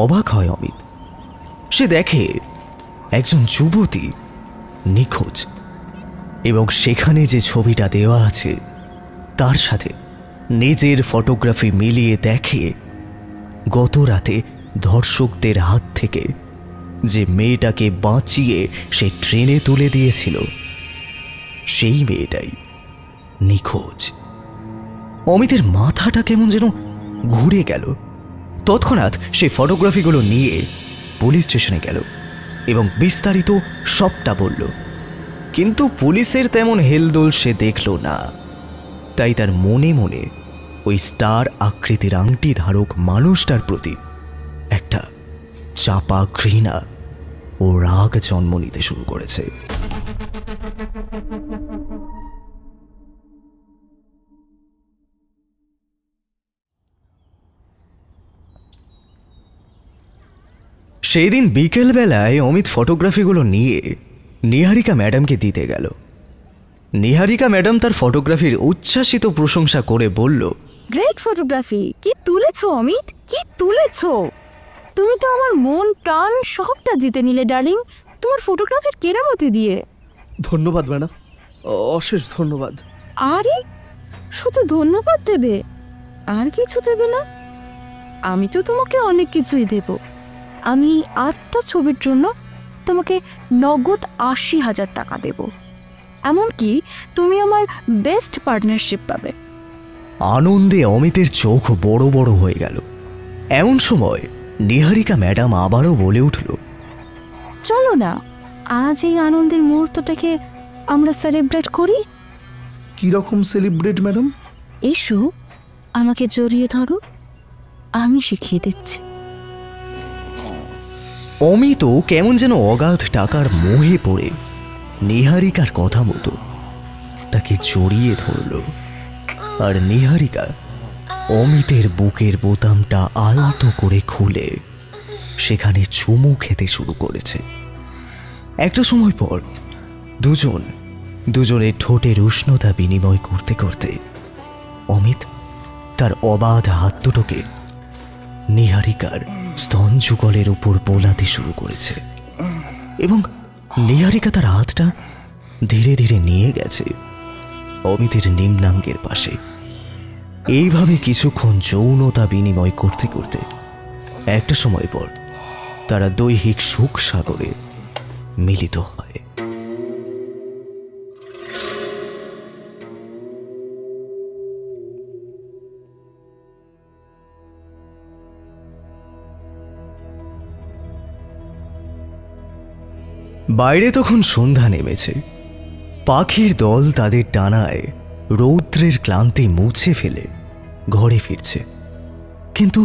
অবাক হয় অমিত। সে দেখে একজন যুবতী নিখোঁজ এবং সেখানে যে ছবিটা দেওয়া আছে তার সাথে নিজের ফটোগ্রাফি মিলিয়ে দেখে গত রাতে ধর্ষকদের হাত থেকে যে মেয়েটাকে বাঁচিয়ে সে ট্রেনে তুলে দিয়েছিল সেই মেয়েটাই নিখোঁজ। অমিতের মাথাটা কেমন যেন ঘুরে গেল। তৎক্ষণাৎ সে ফটোগ্রাফিগুলো নিয়ে পুলিশ স্টেশনে গেল এবং বিস্তারিত সবটা বলল। কিন্তু পুলিশের তেমন হেলদোল সে দেখল না। তাই তার মনে মনে ওই স্টার আকৃতির আংটি ধারক মানুষটার প্রতি একটা চাপা ঘৃণা ও রাগ জন্ম নিতে শুরু করেছে। সেই দিন বিকেলবেলায় অমিত ফটোগ্রাফিগুলো নিয়ে নিহারিকা ম্যাডামকে দিতে গেল। নিহারিকা ম্যাডাম তার ফটোগ্রাফির উচ্ছ্বাসিত প্রশংসা করে বলল, গ্রেট ফটোগ্রাফি, কি তুলেছো অমিত, কি তুলেছো! তুমি তো আমার মন প্রাণ সবটা জিতে নিলে ডার্লিং, তোমার ফটোগ্রাফির কেরামতি দিয়ে। ধন্যবাদ ম্যাডাম, অশেষ ধন্যবাদ। আরে শুধু ধন্যবাদ দেবে, আর কিছু দেবে না? আমি তো তোমাকে অনেক কিছুই দেব। আমি 8টা ছবির জন্য তোমাকে নগদ 80,000 টাকা দেব। এমনকি তুমি আমার বেস্ট পার্টনারশিপ পাবে। আনন্দে অমিতের চোখ বড় বড় হয়ে গেল। এমন সময় নিহারিকা ম্যাডাম আবারও বলে উঠল, চলো না, আজ এই আনন্দের মুহূর্তটাকে আমরা সেলিব্রেট করি। কিরকম সেলিব্রেট ম্যাডাম? এসো, আমাকে জড়িয়ে ধরো, আমি শিখিয়ে দিচ্ছি। অমিত কেমন যেন অগাধ টাকার মোহে পড়ে নিহারিকার কথা মতো তাকে জড়িয়ে ধরল। আর নিহারিকা অমিতের বুকের বোতামটা আলতো করে খুলে সেখানে চুমু খেতে শুরু করেছে। একটা সময় পর দুজনের ঠোঁটের উষ্ণতা বিনিময় করতে করতে অমিত তার অবাধ হাত দুটোকে নিহারিকার স্তন যুগলের উপর বোলাতে শুরু করেছে এবং নিহারিকা তার হাতটা ধীরে ধীরে নিয়ে গেছে অমিতের নিম্নাঙ্গের পাশে। এইভাবে কিছুক্ষণ যৌনতা বিনিময় করতে করতে একটা সময় পর তারা দৈহিক সুখ সাগরে মিলিত হয়। বাইরে তখন সন্ধ্যা নেমেছে। পাখির দল তাদের ডানায় রৌদ্রের ক্লান্তি মুছে ফেলে ঘরে ফিরছে। কিন্তু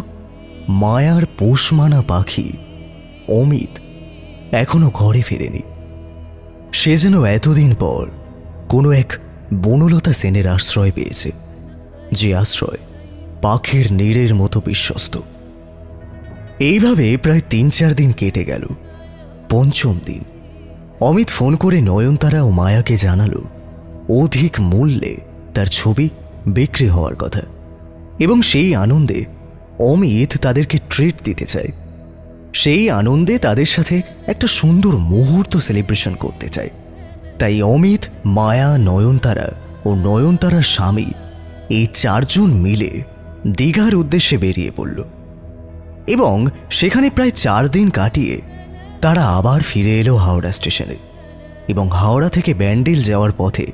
মায়ার পোষমানা পাখি অমিত এখনো ঘরে ফেরেনি। সে যেন এতদিন পর কোনো এক বনলতা সেনের আশ্রয় পেয়েছে, যে আশ্রয় পাখির নীড়ের মতো বিশ্বস্ত। এইভাবে প্রায় 3-4 দিন কেটে গেল। পঞ্চম দিন অমিত ফোন করে নয়নতারা ও মায়াকে জানালো অধিক মূল্যে তার ছবি বিক্রি হওয়ার কথা এবং সেই আনন্দে অমিত তাদেরকে ট্রিট দিতে চায়। সেই আনন্দে তাদের সাথে একটা সুন্দর মুহূর্ত সেলিব্রেশন করতে চায়। তাই অমিত, মায়া, নয়নতারা ও নয়নতারার স্বামী এই 4 জন মিলে দীঘার উদ্দেশ্যে বেরিয়ে পড়ল এবং সেখানে প্রায় 4 দিন কাটিয়ে তারা আবার ফিরে এলো হাওড়া স্টেশনে এবং হাওড়া থেকে ব্যান্ডেল যাওয়ার পথে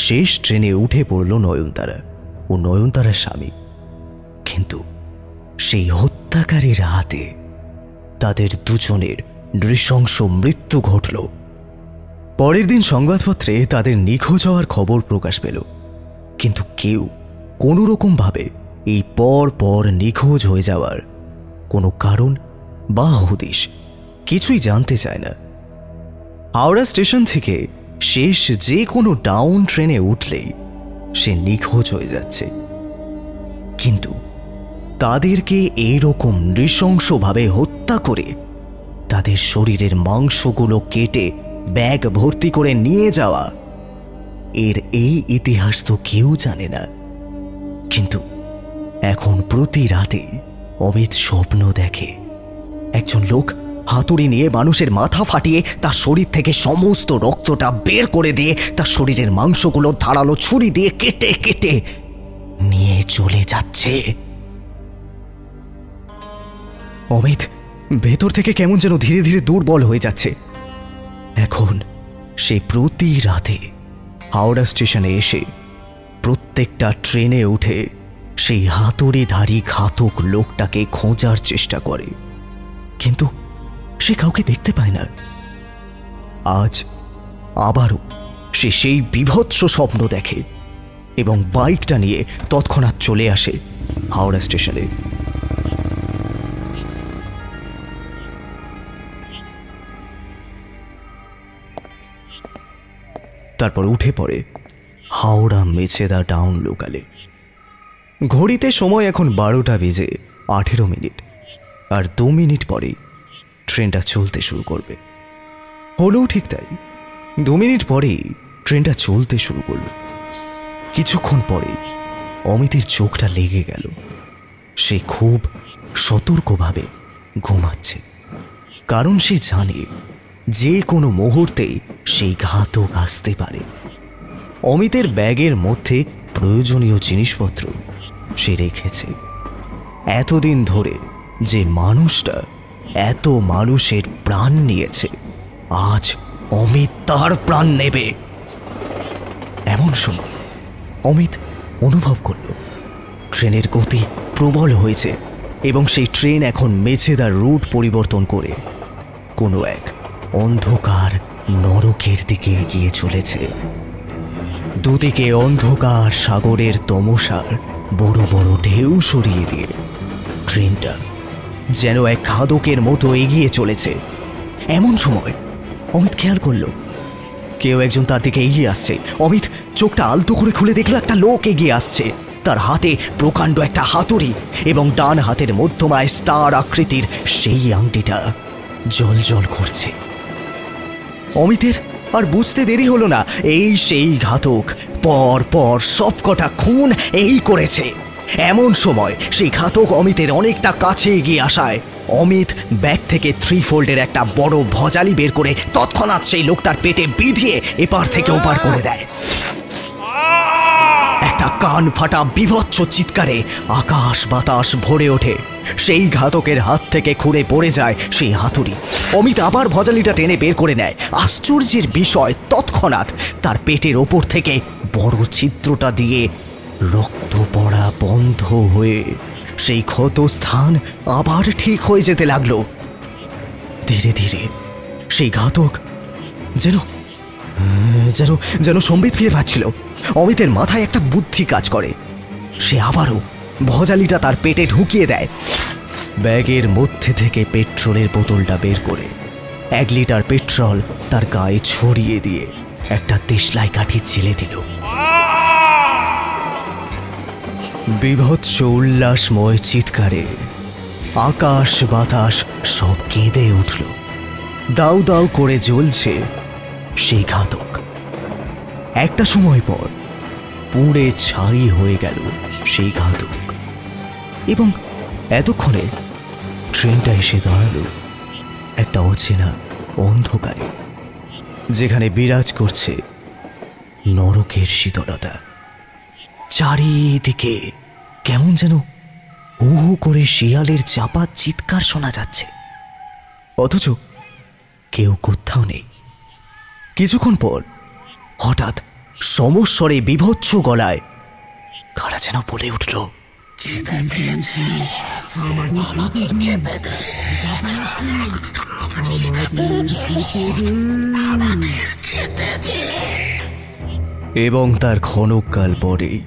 শেষ ট্রেনে উঠে পড়ল নয়নতারা ও নয়নতারার স্বামী। কিন্তু সেই হত্যাকারীর হাতে তাদের দুজনের নৃশংস মৃত্যু ঘটল। পরের দিন সংবাদপত্রে তাদের নিখোঁজ হওয়ার খবর প্রকাশ পেল, কিন্তু কেউ কোনো রকমভাবে এই পর নিখোঁজ হয়ে যাওয়ার কোনো কারণ বা হদিশ কিছুই জানতে চায় না। হাওড়া স্টেশন থেকে শেষ যে কোনো ডাউন ট্রেনে উঠলেই সে নিখোঁজ হয়ে যাচ্ছে, কিন্তু তাদেরকে এইরকম নৃশংসভাবে হত্যা করে তাদের শরীরের মাংসগুলো কেটে ব্যাগ ভর্তি করে নিয়ে যাওয়া, এর এই ইতিহাস তো কেউ জানে না। কিন্তু এখন প্রতি রাতে অমিত স্বপ্ন দেখে একজন লোক হাতুড়ি নিয়ে মানুষের মাথা ফাটিয়ে তার শরীর থেকে সমস্ত রক্তটা বের করে দিয়ে তার শরীরের মাংসগুলো ধারালো ছুরি দিয়ে কেটে কেটে নিয়ে চলে যাচ্ছে। অমিত ভেতর থেকে কেমন যেন ধীরে ধীরে দুর্বল হয়ে যাচ্ছে। এখন সে প্রতি রাতে হাওড়া স্টেশনে এসে প্রত্যেকটা ট্রেনে উঠে সেই হাতুড়িধারী ঘাতক লোকটাকে খোঁজার চেষ্টা করে, কিন্তু সে কাউকে দেখতে পায় না। আজ আবারও সে সেই বীভৎস স্বপ্ন দেখে এবং বাইকটা নিয়ে তৎক্ষণাৎ চলে আসে হাওড়া স্টেশনে। তারপর উঠে পড়ে হাওড়া মেচেদা ডাউন লোকালে। ঘড়িতে সময় এখন 12টা বেজে 18 মিনিট, আর 2 মিনিট পরেই ট্রেনটা চলতে শুরু করবে। হলেও ঠিক তাই, 2 মিনিট পরেই ট্রেনটা চলতে শুরু করল। কিছুক্ষণ পরে অমিতের চোখটা লেগে গেল। সে খুব সতর্কভাবে ঘুমাচ্ছে, কারণ সে জানে যে কোনো মুহূর্তেই সেই ঘাতক আসতে পারে। অমিতের ব্যাগের মধ্যে প্রয়োজনীয় জিনিসপত্র সে রেখেছে। এতদিন ধরে যে মানুষটা এত মানুষের প্রাণ নিয়েছে, আজ অমিত তার প্রাণ নেবে। এমন সময় অমিত অনুভব করল ট্রেনের গতি প্রবল হয়েছে এবং সেই ট্রেন এখন মেছেদার রুট পরিবর্তন করে কোনো এক অন্ধকার নরকের দিকে এগিয়ে চলেছে। দুদিকে অন্ধকার সাগরের তমসার বড় বড় ঢেউ সরিয়ে দিয়ে ট্রেনটা যেন এক ঘাতকের মতো এগিয়ে চলেছে। এমন সময় অমিত খেয়াল করল কেউ একজন তার দিকে এগিয়ে আসছে। অমিত চোখটা আলতো করে খুলে দেখল একটা লোক এগিয়ে আসছে। তার হাতে প্রকাণ্ড একটা হাতুড়ি এবং ডান হাতের মধ্যমায় স্টার আকৃতির সেই আংটিটা জল জল করছে। অমিতের আর বুঝতে দেরি হলো না, এই সেই ঘাতক। পর পর সবকটা খুন এই করেছে। এমন সময় সেই ঘাতক অমিতের অনেকটা কাছে এগিয়ে আসায় অমিত ব্যাগ থেকে 3 ফোল্ডের একটা বড় ভজালি বের করে তৎক্ষণাৎ সেই লোকটার পেটে বিধিয়ে এপার থেকে ওপার করে দেয়। একটা কান ফাটা বিভৎস চিৎকারে আকাশ বাতাস ভরে ওঠে। সেই ঘাতকের হাত থেকে খুঁড়ে পড়ে যায় সেই হাতুড়ি। অমিত আবার ভজালিটা টেনে বের করে নেয়। আশ্চর্যের বিষয়, তৎক্ষণাৎ তার পেটের ওপর থেকে বড় ছিদ্রটা দিয়ে রক্ত পড়া বন্ধ হয়ে সেই ক্ষত স্থান আবার ঠিক হয়ে যেতে লাগলো। ধীরে ধীরে সেই ঘাতক যেন যেন যেন সম্বিত ফিরে পাচ্ছিল। অমিতের মাথায় একটা বুদ্ধি কাজ করে। সে আবারও ভজালিটা তার পেটে ঢুকিয়ে দেয়। ব্যাগের মধ্যে থেকে পেট্রোলের বোতলটা বের করে 1 লিটার পেট্রোল তার গায়ে ছড়িয়ে দিয়ে একটা দেশলাই কাঠি জ্বেলে দিল। বিভৎস উল্লাসময় চিৎকারে আকাশ বাতাস সব কেঁদে উঠল। দাউ দাউ করে জ্বলছে সেই ঘাতক। একটা সময় পর পুড়ে ছাই হয়ে গেল সেই ঘাতক, এবং এতক্ষণে ট্রেনটা এসে দাঁড়ালো একটা অচেনা অন্ধকারে, যেখানে বিরাজ করছে নরকের শীতলতা। চারিদিকে কেমন যেন হু হু করে শিয়ালের চাপা চিৎকার শোনা যাচ্ছে, অথচ কেউ কোথাও নেই। কিছুক্ষণ পর হঠাৎ সমস্বরে বিভৎস গলায় কারা যেন বলে উঠল, এবং তার ক্ষণকাল পরেই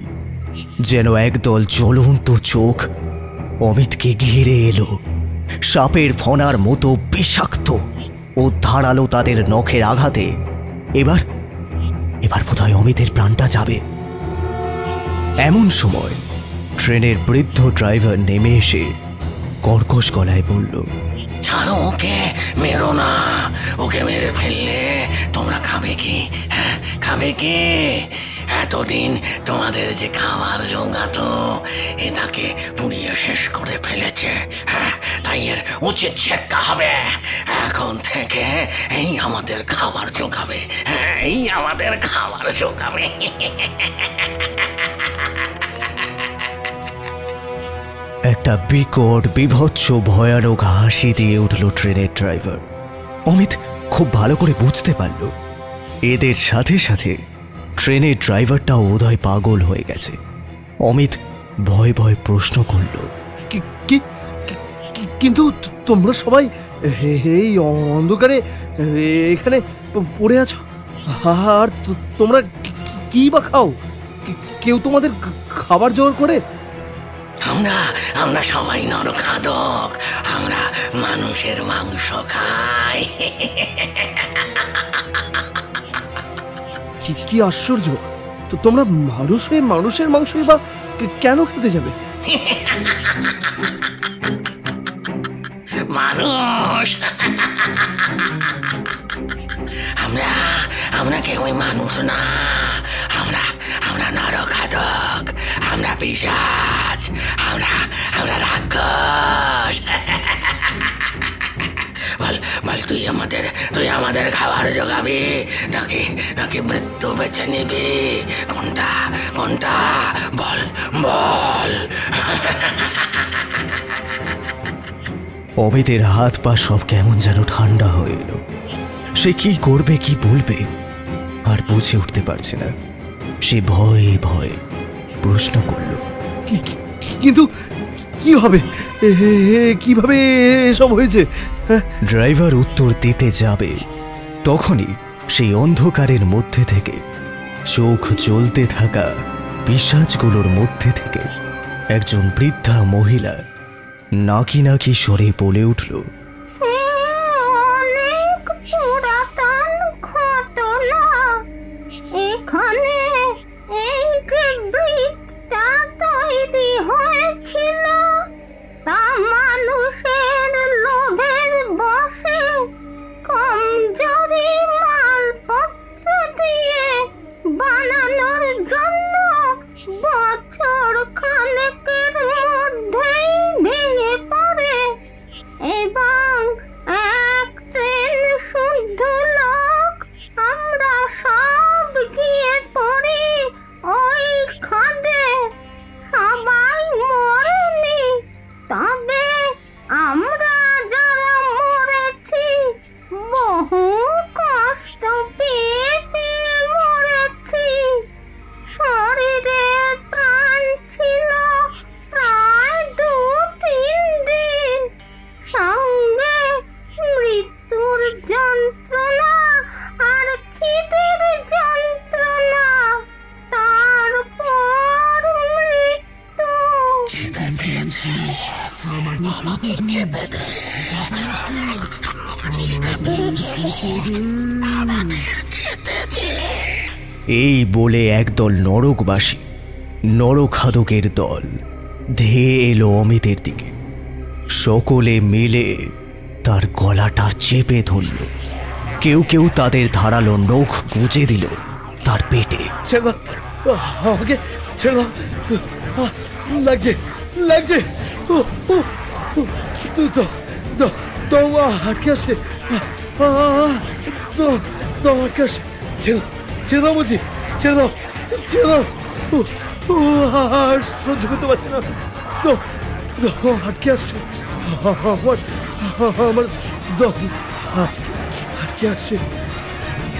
যেন একদল জ্বলন্ত চোখ অমিতকে ঘিরে এলো, সাপের ফণার মতো বিষাক্ত ও ধারালো তাদের নখের আঘাতে। এবার বোধহয় অমিতের প্রাণটা যাবে। এমন সময় ট্রেনের বৃদ্ধ ড্রাইভার নেমে এসে কর্কশ গলায় বলল, ছাড়ো ওকে, মেরো না। ওকে মেরে ফেললে তোমরা খাবে কি? হ্যাঁ, খাবে কি? এতদিন তোমাদের যে খাবার জোগাতো এ তাকে পুড়িয়ে শেষ করে ফেলেছে। হ্যাঁ, তাই এর উচিত শিক্ষা হবে। এখন থেকে এই আমাদের খাবার জোগাবে। হ্যাঁ, এই আমাদের খাবার জোগাবে। একটা বিকট বিভৎস ভয়ানক হাসি দিয়ে উঠল ট্রেনের ড্রাইভার। অমিত খুব ভালো করে বুঝতে পারল এদের সাথে সাথে ট্রেনের ড্রাইভারটাও বোধহয় পাগল হয়ে গেছে। অমিত ভয় ভয় প্রশ্ন করল, কিন্তু তোমরা সবাই এই অন্ধকারে এখানে পড়ে আছো, আর তোমরা কি বা খাও? কেউ তোমাদের খাবার জোগাড় করে? আমরা সবাই নরখাদক, আমরা মানুষের মাংস খাই। কি আশ্চর্য! তো তোমরা মানুষ হয়ে মানুষের মাংসই বা কেন খেতে যাবে? মানুষ আমরা কেউই মানুষ না। আমরা নরখাদক, আমরা পিশাচ, আমরা রাক্ষস। বল তুই আমাদের খাবার জোগাবি নাকি মৃত্যু বেছে নিবি? কোনটা বল। অমিতের হাত পা সব কেমন যেন ঠান্ডা হয়ে এলো। সে কি করবে, কি বলবে আর বুঝে উঠতে পারছে না। সে ভয়ে ভয়ে প্রশ্ন করল, কিন্তু কি হবে? কিভাবে এসব হয়েছে? ড্রাইভার উত্তর দিতে যাবে তখনই সেই অন্ধকারের মধ্যে থেকে চোখ জ্বলতে থাকা পিশাচগুলোর মধ্যে থেকে একজন বৃদ্ধা মহিলা নাকি নাকি স্বরে বলে উঠল, অনেক পুরাতন ঘটনা। এখানে এই যে ব্রিজটা তৈরি হয়েছিল তা মানুষের লোভের বশে কমজোরি মালপত্র দিয়ে বানানোর জন্য বছর খানেকের মধ্যেই ভেঙে পড়ে, এবং এক ট্রেন শুদ্ধ লোক আমরা সব গিয়ে পড়ি ওই খাদে। সবাই মরেনি, তবে আমরা যারা মরেছি বহু কষ্ট পেয়ে পেয়ে মরেছি। শরীরে প্রাণ ছিল প্রায় 2-3 দিন, সঙ্গে মৃত্যুর যন্ত্রণা আর খিদের যন্ত্রণা, তারপর মৃত্যু। আমাদের খেতে দে। এই বলে একদল নরকবাসী, নরখাদকের দল ধেয়ে এলো অমিতের দিকে। সকলে মিলে তার গলাটা চেপে ধরল। কেউ কেউ তাদের ধারালো নখ গুঁজে দিল তার পেটে। ছেড়ে দাও আমাকে, ছেড়ে দাও, লাগছে লাগছে, তো আটকে আসছে, তো আটকে আসছে, ছেড়ে দাও বলছি, ছেড়ে দাও, ছেড়ে দাও, সহ্য করতে পারছি না, তো আটকে আসছে, আমার আটকে আসছে।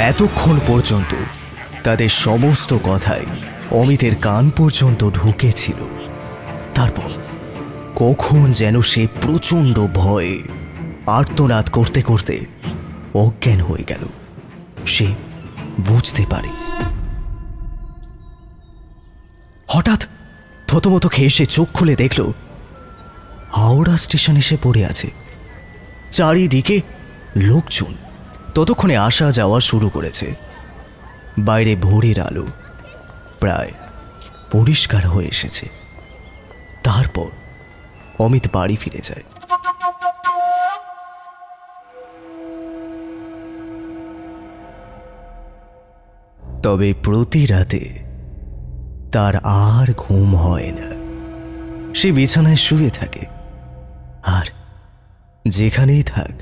এতক্ষণ পর্যন্ত তাদের সমস্ত কথাই অমিতের কান পর্যন্ত ঢুকেছিল। তারপর কখন যেন সে প্রচণ্ড ভয়ে আর্তনাদ করতে করতে অজ্ঞান হয়ে গেল। সে বুঝতে পারে। হঠাৎ থতমত খেয়ে সে চোখ খুলে দেখল হাওড়া স্টেশন এসে পড়ে আছে। চারিদিকে লোকজন ততক্ষণে আসা যাওয়া শুরু করেছে। বাইরে ভোরের আলো প্রায় পরিষ্কার হয়ে এসেছে। তারপর অমিত বাড়ি ফিরে যায়। তবে প্রতি রাতে তার আর ঘুম হয় না। সে বিছানায় শুয়ে থাকে, আর যেখানেই থাক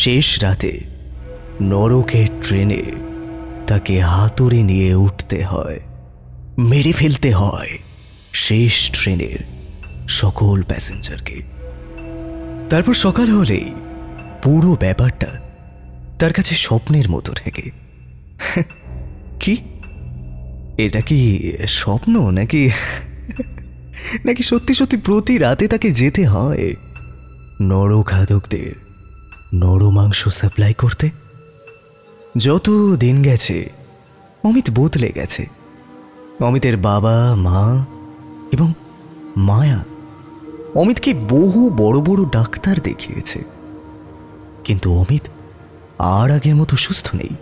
শেষ রাতে নরকের ট্রেনে তাকে হাতুড়ি নিয়ে উঠতে হয়, মেরে ফেলতে হয় শেষ ট্রেনের সকল প্যাসেঞ্জারকে। তারপর সকাল হলেই পুরো ব্যাপারটা তার কাছে স্বপ্নের মতো ঠেকে। কি এটা কি স্বপ্ন নাকি নাকি সত্যি সত্যি প্রতি রাতে তাকে যেতে হয় নরখাদকদের নরমাংস সাপ্লাই করতে? যত দিন গেছে অমিত বদলে গেছে। অমিতের বাবা, মা এবং মায়া অমিতকে বহু বড় বড় ডাক্তার দেখিয়েছে, কিন্তু অমিত আর আগের মতো সুস্থ নেই।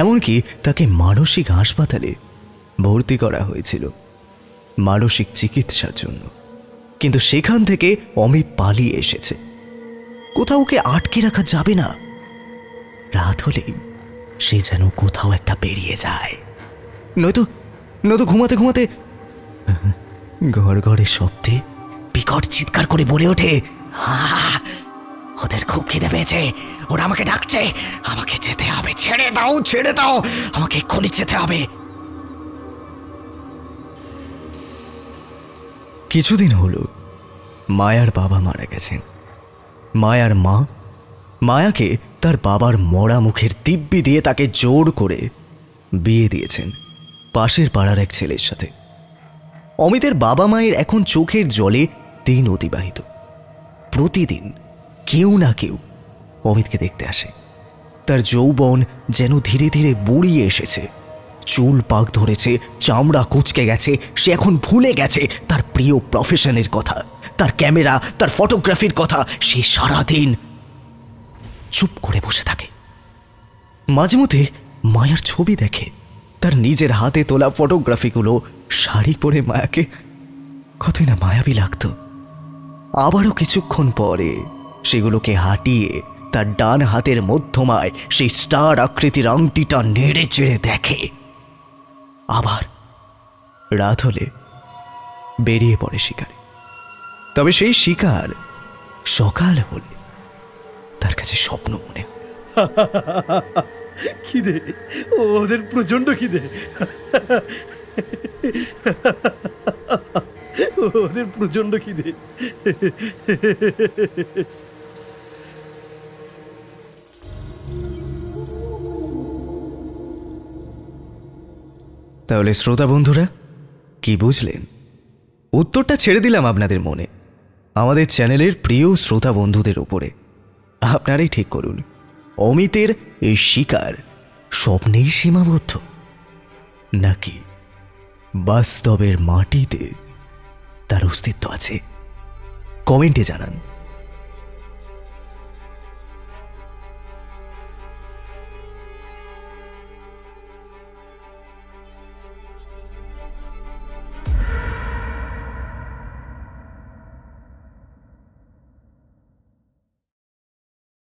এমনকি তাকে মানসিক হাসপাতালে ভর্তি করা হয়েছিল মানসিক চিকিৎসার জন্য। কিন্তু সেখান থেকে অমিত পালিয়ে এসেছে। কোথাও ওকে আটকে রাখা যাবে না। রাত হলেই সে যেন কোথাও একটা বেরিয়ে যায়, নয়তো ঘুমাতে ঘুমাতে ঘর ঘরে শব্দে বিকট চিৎকার করে বলে ওঠে, ওদের খুব খিদে পেয়েছে, ওরা আমাকে ডাকছে, আমাকে যেতে হবে, ছেড়ে দাও, ছেড়ে দাও, আমাকে এক্ষুনি যেতে হবে। কিছুদিন হলো মায়ার বাবা মারা গেছেন। মায়ার মা মায়াকে তার বাবার মরা মুখের দিব্যি দিয়ে তাকে জোর করে বিয়ে দিয়েছেন পাশের পাড়ার এক ছেলের সাথে। অমিতের বাবা মায়ের এখন চোখের জলে দিন অতিবাহিত। প্রতিদিন কেউ না কেউ অমিতকে দেখতে আসে। তার যৌবন যেন ধীরে ধীরে বুড়িয়ে এসেছে। চুল পাক ধরেছে, চামড়া কুঁচকে গেছে। সে এখন ভুলে গেছে তার প্রিয় প্রফেশনের কথা, তার ক্যামেরা, তার ফটোগ্রাফির কথা। সে সারাদিন চুপ করে বসে থাকে। মাঝে মধ্যে মায়ার ছবি দেখে, তার নিজের হাতে তোলা ফটোগ্রাফিগুলো। শাড়ি পরে মায়াকে কতই না মায়াবী লাগতো। আবারও কিছুক্ষণ পরে সেগুলোকে হাঁটিয়ে তার ডান হাতের মধ্যমায় সেই স্টার আকৃতির আংটিটা নেড়ে চেড়ে দেখে। আবার রাত হলে বেরিয়ে পড়ে শিকারে। তবে সেই শিকার সকাল হলে তার কাছে স্বপ্ন মনে হয়। খিদে, ওদের প্রচন্ড খিদে, ওদের প্রচন্ড খিদে। তাহলে শ্রোতা বন্ধুরা কি বুঝলেন? উত্তরটা ছেড়ে দিলাম আপনাদের মনে, আমাদের চ্যানেলের প্রিয় শ্রোতা বন্ধুদের উপরে। আপনারাই ঠিক করুন, অমিতের এই শিকার স্বপ্নেই সীমাবদ্ধ, নাকি বাস্তবের মাটিতে তার অস্তিত্ব আছে? কমেন্টে জানান।